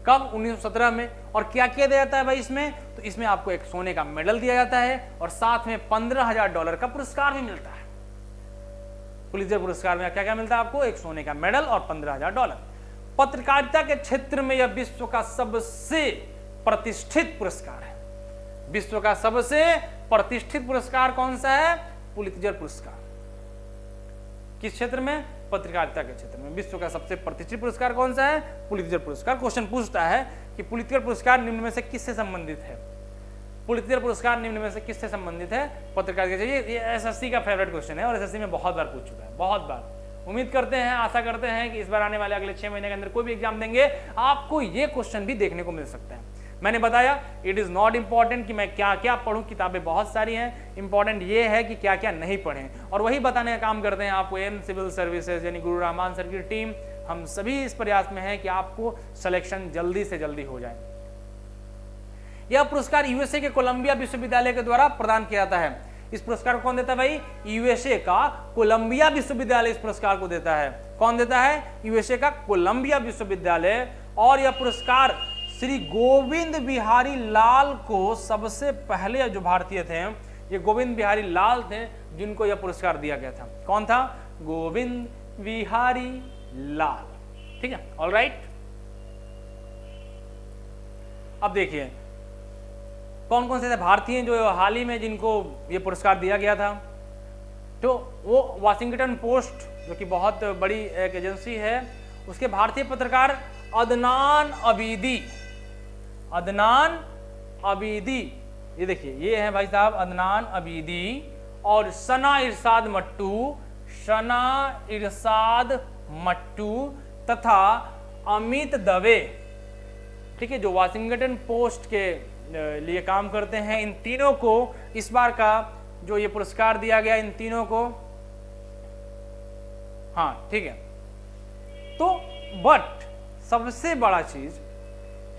कब? 1917 में। और क्या किया जाता है भाई इसमें? तो इसमें आपको एक सोने का मेडल दिया जाता है और साथ में $15,000 का पुरस्कार भी मिलता है। पुलित्जर पुरस्कार में क्या क्या मिलता है आपको? एक सोने का मेडल और $15,000। पत्रकारिता के क्षेत्र में यह विश्व का सबसे प्रतिष्ठित पुरस्कार है। विश्व का सबसे प्रतिष्ठित पुरस्कार कौन सा है? पुलित्जर पुरस्कार। किस क्षेत्र में? पत्रकारिता के क्षेत्र में। विश्व का सबसे प्रतिष्ठित पुरस्कार कौन सा है? पुलित्जर पुरस्कार। क्वेश्चन पूछता है कि पुलित्जर पुरस्कार निम्न में से किससे संबंधित है? पुलित्जर पुरस्कार निम्न में से किससे संबंधित है? पत्रकारिता। ये एसएससी का फेवरेट क्वेश्चन है और एसएससी में बहुत बार पूछ चुका है, बहुत बार। उम्मीद करते हैं, आशा करते हैं कि इस बार आने वाले अगले 6 महीने के अंदर कोई भी एग्जाम देंगे आपको ये क्वेश्चन भी देखने को मिल सकता है। मैंने बताया इट इज नॉट इंपॉर्टेंट कि मैं क्या क्या पढ़ूं, किताबें बहुत सारी हैं, इंपॉर्टेंट ये है कि क्या क्या नहीं पढ़ें, और वही बताने का काम करते हैं आपको एम सिविल सर्विसेज यानी गुरु रहमान सर की टीम। हम सभी इस प्रयास में हैं कि आपको सिलेक्शन जल्दी से जल्दी हो जाए। यह पुरस्कार यूएसए के कोलंबिया विश्वविद्यालय के द्वारा प्रदान किया जाता है। इस पुरस्कार को कौन देता है भाई? यूएसए का कोलंबिया विश्वविद्यालय इस पुरस्कार को देता है। कौन देता है? यूएसए का कोलंबिया विश्वविद्यालय। और यह पुरस्कार श्री गोविंद बिहारी लाल को सबसे पहले जो भारतीय थे, ये गोविंद बिहारी लाल थे जिनको यह पुरस्कार दिया गया था। कौन था? गोविंद बिहारी लाल। ठीक है, ऑल राइट। अब देखिए कौन कौन से भारतीय जो हाल ही में जिनको ये पुरस्कार दिया गया था। तो वो वाशिंगटन पोस्ट जो कि बहुत बड़ी एक एजेंसी है, उसके भारतीय पत्रकार अदनान अबीदी, अदनान अबीदी, ये देखिए ये है भाई साहब अदनान अबीदी, और सना इरशाद मट्टू, सना इरशाद मट्टू तथा अमित दवे, ठीक है, जो वाशिंगटन पोस्ट के लिए काम करते हैं। इन तीनों को इस बार का जो ये पुरस्कार दिया गया, इन तीनों को, हाँ ठीक है। तो बट सबसे बड़ा चीज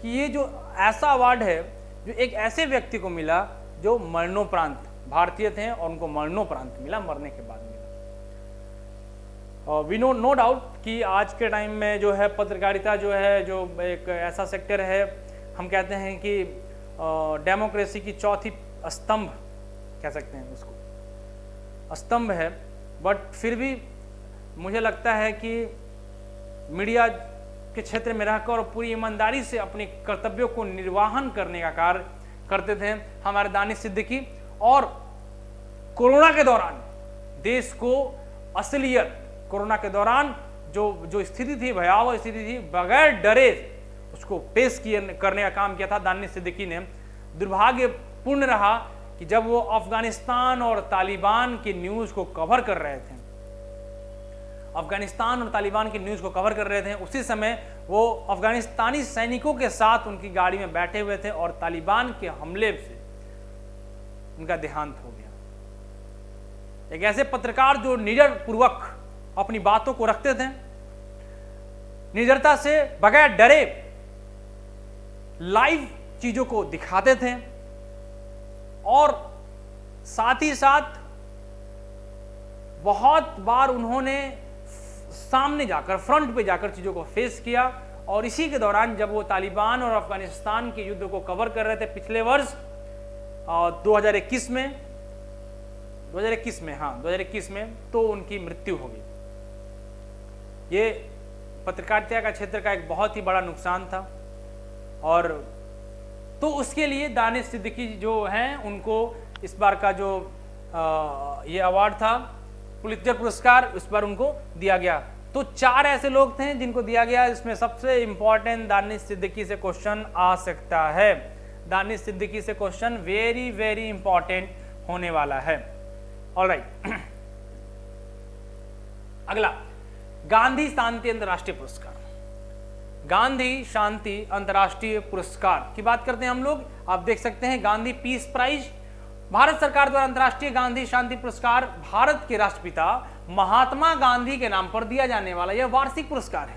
कि ये जो ऐसा अवार्ड है जो एक ऐसे व्यक्ति को मिला जो मरणोपरांत भारतीय थे और उनको मरणोपरांत मिला, मरने के बाद मिला। वी नो डाउट कि आज के टाइम में जो है पत्रकारिता जो है, जो एक ऐसा सेक्टर है, हम कहते हैं कि डेमोक्रेसी की चौथी स्तंभ कह सकते हैं उसको, स्तंभ है। बट फिर भी मुझे लगता है कि मीडिया के क्षेत्र में रहकर और पूरी ईमानदारी से अपने कर्तव्यों को निर्वाहन करने का कार्य करते थे हमारे दानिश सिद्दीकी। और कोरोना के दौरान देश को असलियत, कोरोना के दौरान जो स्थिति थी, भयावह स्थिति थी, बगैर डरे उसको पेश करने का काम किया था दानिश सिद्दीकी ने। दुर्भाग्यपूर्ण रहा कि जब वो अफगानिस्तान और तालिबान की न्यूज को कवर कर रहे थे, अफगानिस्तान और तालिबान की न्यूज को कवर कर रहे थे, उसी समय वो अफगानिस्तानी सैनिकों के साथ उनकी गाड़ी में बैठे हुए थे और तालिबान के हमले से उनका देहांत हो गया। एक ऐसे पत्रकार जो निडर पूर्वक अपनी बातों को रखते थे, निडरता से बगैर डरे लाइव चीजों को दिखाते थे, और साथ ही साथ बहुत बार उन्होंने सामने जाकर, फ्रंट पे जाकर चीजों को फेस किया। और इसी के दौरान जब वो तालिबान और अफगानिस्तान के युद्ध को कवर कर रहे थे पिछले वर्ष 2021 में, तो उनकी मृत्यु हो गई। ये पत्रकारिता का क्षेत्र का एक बहुत ही बड़ा नुकसान था। और तो उसके लिए दानिश सिद्दीकी जो हैं उनको इस बार का जो ये अवार्ड था, पुलित्जर पुरस्कार, उस बार उनको दिया गया। तो 4 ऐसे लोग थे जिनको दिया गया। इसमें सबसे इंपॉर्टेंट दानिश सिद्दीकी से क्वेश्चन आ सकता है। दानिश सिद्दीकी से क्वेश्चन वेरी वेरी इंपॉर्टेंट होने वाला है। ऑलराइट, अगला गांधी शांति अंतरराष्ट्रीय पुरस्कार। गांधी शांति अंतरराष्ट्रीय पुरस्कार की बात करते हैं हम लोग। आप देख सकते हैं गांधी पीस प्राइज, भारत सरकार द्वारा अंतरराष्ट्रीय गांधी शांति पुरस्कार भारत के राष्ट्रपिता महात्मा गांधी के नाम पर दिया जाने वाला यह वार्षिक पुरस्कार है।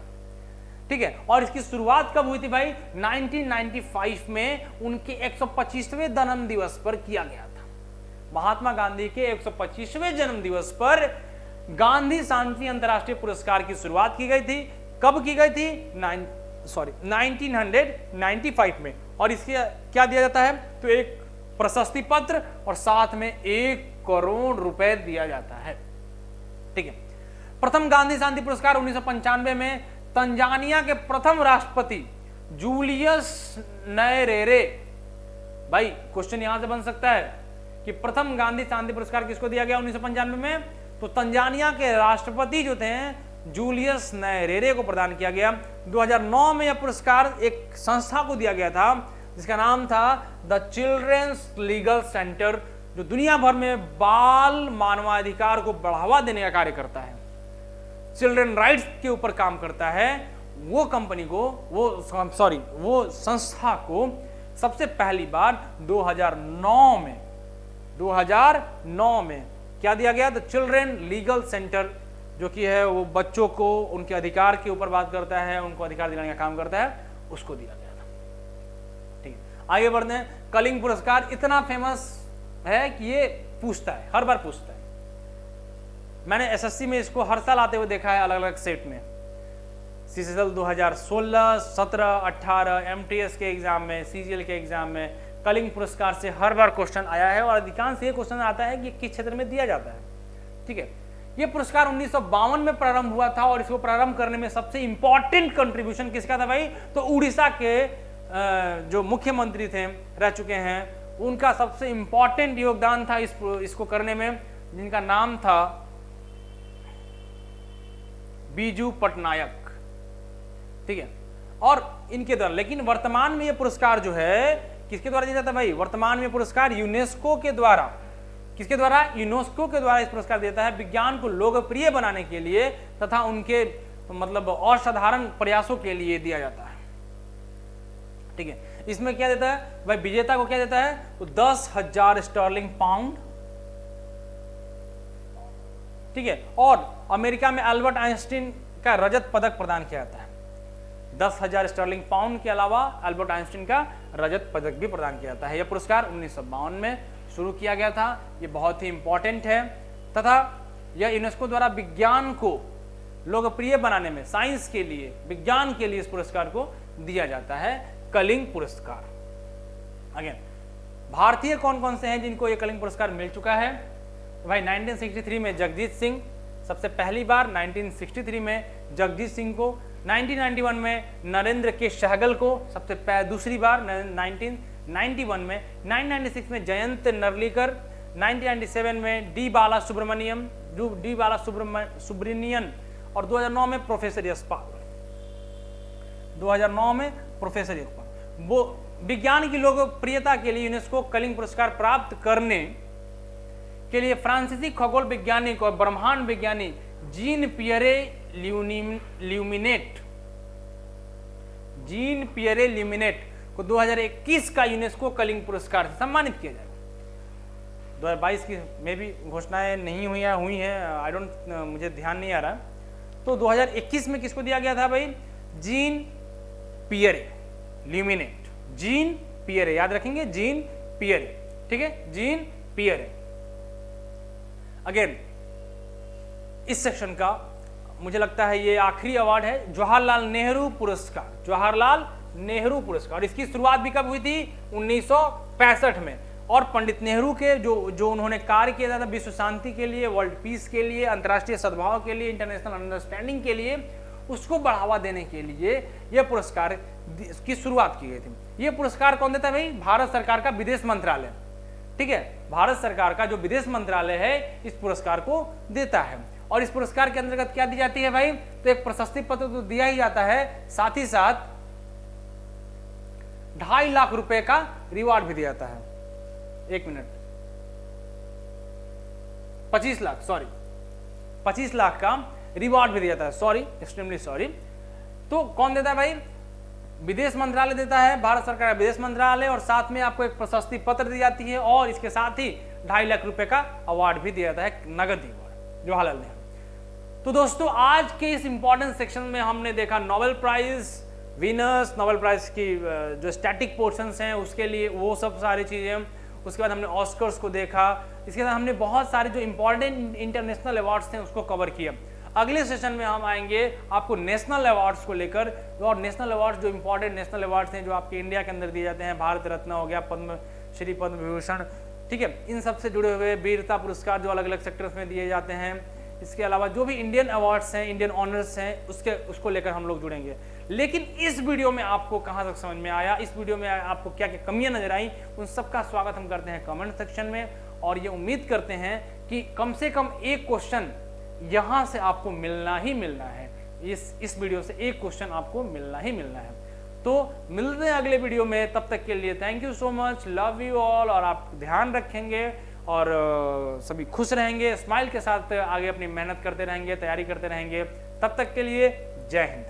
ठीक है, और इसकी शुरुआत कब हुई थी भाई? 1995 में उनके 125वें जन्म दिवस पर किया गया था। महात्मा गांधी के 125वें जन्म दिवस पर गांधी शांति अंतरराष्ट्रीय पुरस्कार की शुरुआत की गई थी। कब की गई थी? 1995 में। और इसके क्या दिया जाता है? तो एक प्रशस्ति पत्र और साथ में 1 करोड़ रुपए दिया जाता है। ठीक है, प्रथम गांधी शांति पुरस्कार 1995 में तंजानिया के प्रथम राष्ट्रपति जूलियस नयरेरे। भाई क्वेश्चन यहां से बन सकता है कि प्रथम गांधी शांति पुरस्कार किसको दिया गया 1995 में? तो तंजानिया के राष्ट्रपति जो थे जूलियस नयरेरे को प्रदान किया गया। 2009 में यह पुरस्कार एक संस्था को दिया गया था जिसका नाम था द चिल्ड्रेंस लीगल सेंटर, जो दुनिया भर में बाल मानवाधिकार को बढ़ावा देने का कार्य करता है, चिल्ड्रन राइट्स के ऊपर काम करता है। वो कंपनी को, वो संस्था को सबसे पहली बार 2009 में क्या दिया गया? द चिल्ड्रन लीगल सेंटर, जो कि है वो बच्चों को उनके अधिकार के ऊपर बात करता है, उनको अधिकार दिलाने का काम करता है, उसको दिया गया था। ठीक है, आगे बढ़ते हैं। कलिंग पुरस्कार इतना फेमस है कि ये पूछता है, हर बार पूछता है। मैंने एसएससी में इसको हर साल आते हुए देखा है, अलग अलग सेट में। सीसीएल 2016, 17, 18, एमटीएस के एग्जाम में, सीजीएल के एग्जाम में कलिंग पुरस्कार से हर बार क्वेश्चन आया है। और अधिकांश ये क्वेश्चन आता है कि किस क्षेत्र में दिया जाता है। ठीक है, ये पुरस्कार 1952 में प्रारंभ हुआ था और इसको प्रारंभ करने में सबसे इंपॉर्टेंट कंट्रीब्यूशन किसका था भाई? तो उड़ीसा के जो मुख्यमंत्री थे, रह चुके हैं, उनका सबसे इंपॉर्टेंट योगदान था इसको करने में, जिनका नाम था बीजू पटनायक। ठीक है, और इनके द्वारा, लेकिन वर्तमान में ये पुरस्कार जो है किसके द्वारा दिया जाता है भाई? वर्तमान में पुरस्कार यूनेस्को के द्वारा, किसके द्वारा? यूनेस्को के द्वारा इस पुरस्कार देता है विज्ञान को लोकप्रिय बनाने के लिए तथा उनके मतलब असाधारण प्रयासों के लिए दिया जाता है। ठीक है, इसमें क्या देता है भाई? विजेता को क्या देता है? तो 10,000 स्टर्लिंग पाउंड। ठीक है, और अमेरिका में अल्बर्ट आइंस्टीन का रजत पदक प्रदान किया जाता है। 10,000 स्टर्लिंग पाउंड के अलावा अल्बर्ट आइंस्टीन का रजत पदक भी प्रदान किया जाता है। यह पुरस्कार 1952 में शुरू किया गया था। ये बहुत ही इंपॉर्टेंट है तथा यह यूनेस्को द्वारा विज्ञान को लोकप्रिय बनाने में, साइंस के लिए, विज्ञान के लिए इस पुरस्कार को दिया जाता है, कलिंग पुरस्कार। अगेन, भारतीय कौन कौन से हैं जिनको ये कलिंग पुरस्कार मिल चुका है? तो भाई 1963 में जगजीत सिंह सबसे पहली बार, 1963 में जगजीत सिंह को, 1991 में नरेंद्र के सहगल को सबसे दूसरी बार, 1991 में, 1996 में जयंत नरलीकर, 1997 में डी बाला सुब्रमण्यन और 2009 में प्रोफेसर यशपाल। 2009 में प्रोफेसर यशपाल। वो विज्ञान की लोकप्रियता के लिए यूनेस्को कलिंग पुरस्कार प्राप्त करने के लिए फ्रांसीसी खगोल वैज्ञानिक और ब्रह्मांड वैज्ञानिक जीन पियरे ल्यूमिनेट को 2021 का यूनेस्को कलिंग पुरस्कार से सम्मानित किया जाएगा। 2022 की में भी घोषणाएं नहीं हुई हैं, आई डोंट, मुझे ध्यान नहीं आ रहा। तो 2021 में किसको दिया गया था भाई? जीन पियरे ल्यूमिनेट, जीन पियरे, याद रखेंगे, जीन पियरे। ठीक है, जीन पियरे। अगेन, इस सेक्शन का मुझे लगता है ये आखिरी अवार्ड है, जवाहरलाल नेहरू पुरस्कार। जवाहरलाल नेहरू पुरस्कार, इसकी शुरुआत भी कब हुई थी? 1965 में। और पंडित नेहरू के जो उन्होंने कार्य किया था विश्व शांति के लिए, वर्ल्ड पीस के लिए, अंतर्राष्ट्रीय सद्भाव के लिए, इंटरनेशनल अंडरस्टैंडिंग के लिए, उसको बढ़ावा देने के लिए यह पुरस्कार की शुरुआत की गई थी। यह पुरस्कार कौन देता है भाई? भारत सरकार का विदेश मंत्रालय। ठीक है, भारत सरकार का जो विदेश मंत्रालय है इस पुरस्कार को देता है। और इस पुरस्कार के अंतर्गत क्या दी जाती है भाई? तो एक प्रशस्ति पत्र तो दिया ही जाता है, साथ ही साथ 2.5 लाख रुपए का रिवॉर्ड भी दिया जाता है। 1 मिनट, 25 लाख, सॉरी, 25 लाख का रिवॉर्ड भी दिया जाता है, सॉरी, एक्सट्रीमली सॉरी। तो कौन देता है भाई? विदेश मंत्रालय देता है, भारत सरकार का विदेश मंत्रालय, और साथ में आपको एक प्रशस्ति पत्र दी जाती है और इसके साथ ही 2.5 लाख रुपए का अवार्ड भी दिया जाता है, नगद अवार्ड, जवाहरलाल नेहरू। तो दोस्तों, आज के इस इंपॉर्टेंट सेक्शन में हमने देखा Nobel prize winners, Nobel prize की जो स्टैटिक पोर्शंस हैं उसके लिए वो सब सारी चीज़ें, उसके बाद हमने ऑस्कर्स को देखा, इसके बाद हमने बहुत सारे जो इंपॉर्टेंट इंटरनेशनल अवार्ड्स थे उसको कवर किया। अगले सेशन में हम आएंगे आपको नेशनल अवार्ड्स को लेकर, और नेशनल अवार्ड्स जो इंपॉर्टेंट नेशनल अवार्ड्स हैं जो आपके इंडिया के अंदर दिए जाते हैं, भारत रत्न हो गया, पद्म श्री, पद्म विभूषण, ठीक है, इन सब से जुड़े हुए वीरता पुरस्कार जो अलग अलग सेक्टर्स में दिए जाते हैं। इसके अलावा जो भी इंडियन अवार्ड्स हैं, इंडियन ऑनर्स हैं, उसको लेकर हम लोग जुड़ेंगे। लेकिन इस वीडियो में आपको कहाँ तक समझ में आया, इस वीडियो में आपको क्या क्या कमियां नजर आई, उन सबका स्वागत हम करते हैं कमेंट सेक्शन में, और ये उम्मीद करते हैं कि कम से कम एक क्वेश्चन यहाँ से आपको मिलना ही मिलना है। इस वीडियो से एक क्वेश्चन आपको मिलना ही मिलना है। तो मिलते हैं अगले वीडियो में, तब तक के लिए thank you so much, love you all, और आप ध्यान रखेंगे और सभी खुश रहेंगे, स्माइल के साथ आगे अपनी मेहनत करते रहेंगे, तैयारी करते रहेंगे। तब तक के लिए जय हिंद।